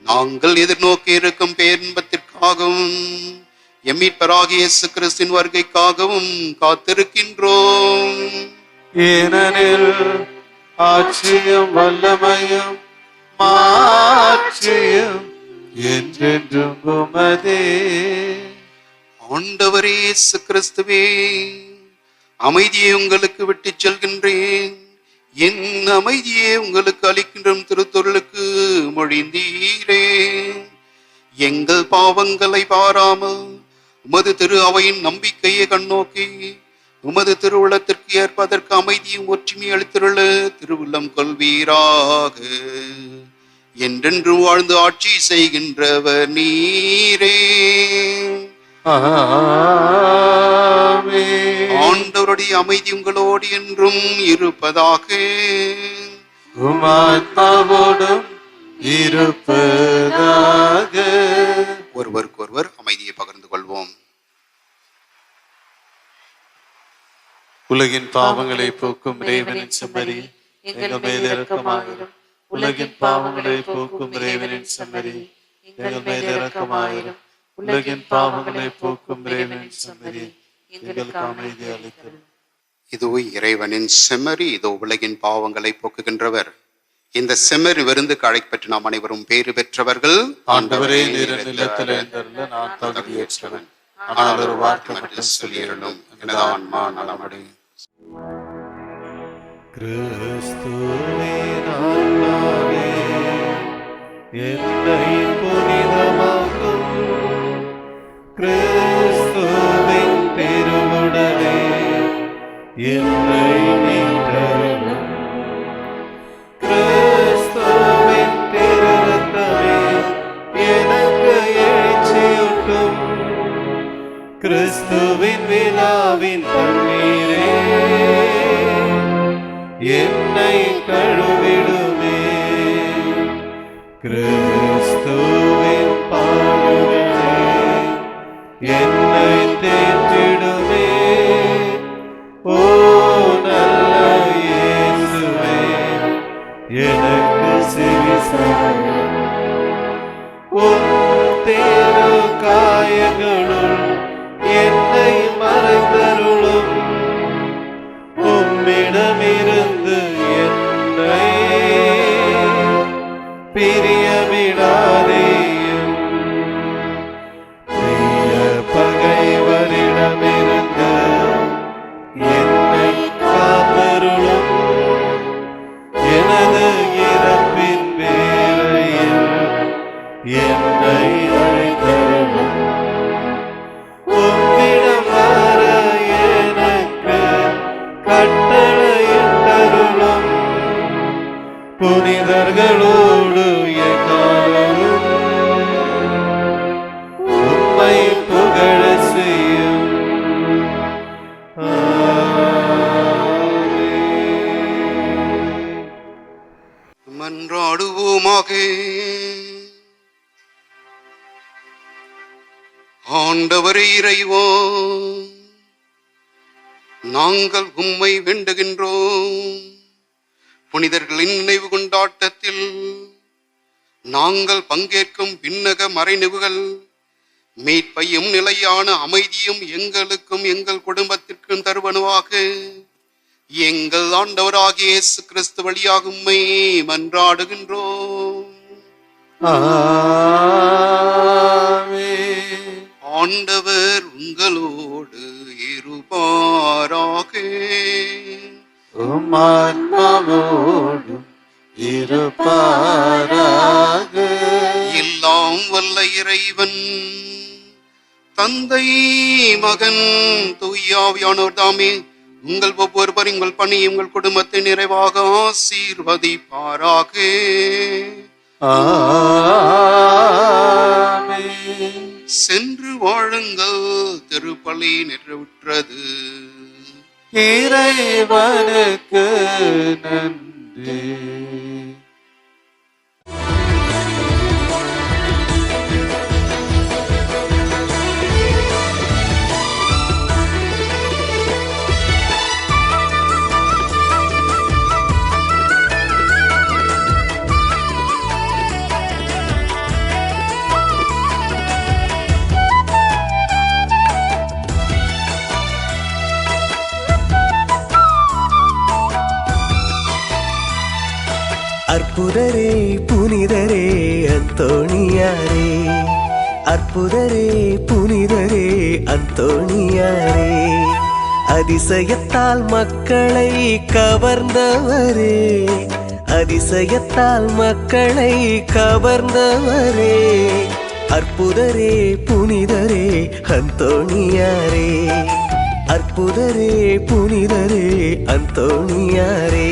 நாங்கள் எதிர்நோக்கி இருக்கும் பேரின்பத்திற்காகவும் எம்மீட்பராகிய இயேசு கிறிஸ்துவின் வருகைக்காகவும் காத்திருக்கின்றோம். ஏனெனில் ஆட்சியும் வல்லமையும் மாட்சியும் என்றென்றும் உமதே. ஆண்டவரே இயேசு கிறிஸ்துவே, அமைதியை உங்களுக்கு விட்டுச் செல்கின்றேன், என் அமைதியை உங்களுக்கு அளிக்கின்ற திருத்தொருளுக்கு மொழிந்தீரே. எங்கள் பாவங்களை பாராமல் உமது திரு அவையின் நம்பிக்கையை கண்ணோக்கி உமது திருவுளத்திற்கு ஏற்பதற்கு அமைதியும் ஒற்றுமை அளித்துள்ள திருவுள்ளம் கொள்வீராக. என்றென்று வாழ்ந்து ஆட்சி செய்கின்றவர் நீரே. ஆண்டவருடைய அமைதி உங்களோடு என்றும் இருப்பதாக. உமாத்மாவோடும் இருப்பதாக. ஒருவருக்கொருவர் அமைதியை பகிர்ந்து கொள்வோம். உலகின் பாவங்களை போக்கும் இறைவனின் செம்மறி, எங்கள் மேல் இரக்கமாயிரும். உலகின் பாவங்களை போக்கும் இறைவனின் செம்மறி, எங்கள் மேல் இரக்கமாயிரும். உலகின் பாவங்களை போக்கும் இறைவனின் செம்மறி, எங்களுக்கு அமைதி அளித்தருளும். இதோ இறைவனின் செம்மறி, இதோ உலகின் பாவங்களை போக்குகின்றவர். இந்த செம்மறி விருந்துக்கு அழைக்கப்பட்டு நாம் அனைவரும் பேறு பெற்றவர்கள். ஆண்டவரே, நீர் இல்லத்தில் எழுந்தருள நான் தகுதியற்றவன். ஆனால் ஒரு வார்த்தை மட்டும் சொல்லியிருந்தும் எனது ஆன்மா நலமடையும். கிறிஸ்துவே ஆன்மாவே, என்னை புனிதமாக்கும். கிறிஸ்துவின் திருவுடலே என்னை மீட்டருளும். கிறிஸ்துவின் திருரத்தமே எனக்கு எழுச்சியூட்டும். கிறிஸ்துவின் விழாவின் தண்ணீரே என்னை கழுவிடுமே. கிறிஸ்துவின் பாடுகளே என்னை தேற்றிடுமே. ஓ நல்ல இயேசுவே, எனக்கு செவிசாயும். உம் தேரு காயங்களுள் என்னை மறைந்தருளும். உம்மிடமிருந்து என்னை பிரியவிடாதேயும். பிரிய பகைவரிடமிருந்து என்னை காத்தருளும். எனது இறப்பின் வேளையில் என்னை அழைத்தருளும். உம்மிடம் வர எனக்கு கட்டளையிட்டருளும். புனிதர்களோடு எக்காலமும் உம்மை புகழ செய்யும். மன்றாடுவோமாக. ஆண்டவரே இறைவா, நாங்கள் உம்மை வேண்டுகின்றோம். புனிதர்களின் நினைவு கொண்டாட்டத்தில் நாங்கள் பங்கேற்கும் விண்ணக மறைநிவுகள் மீட்பையும் நிலையான அமைதியும் எங்களுக்கும் எங்கள் குடும்பத்திற்கும் தருவனவாக. எங்கள் ஆண்டவராகிய இயேசு கிறிஸ்து வழியாக உம்மை மன்றாடுகின்றோம். ஆண்டவர் உங்களோடு இருப்பாராக. உம்மான்மாவோடும் இருப்பாராக. எல்லாம் வல்ல இறைவன் தந்தை மகன் தூயாவியானோர் தாமே உங்கள் ஒவ்வொருவர் உங்கள் பணி உங்கள் குடும்பத்தை நிறைவாக ஆசீர்வதிப்பாராக. ஆமென். சென்று வாழுங்கள், திருப்பலி நிறைவுற்றது. இறைவனுக்கு நன்றி. அற்புதரே புனிதரே அந்தோணியாரே, அற்புதரே புனிதரே அந்தோணியாரே, அதிசயத்தால் மக்களை கவர்ந்தவரே, அதிசயத்தால் மக்களை கவர்ந்தவரே, அற்புதரே புனிதரே அந்தோணியாரே, அற்புதரே புனிதரே அந்தோணியாரே.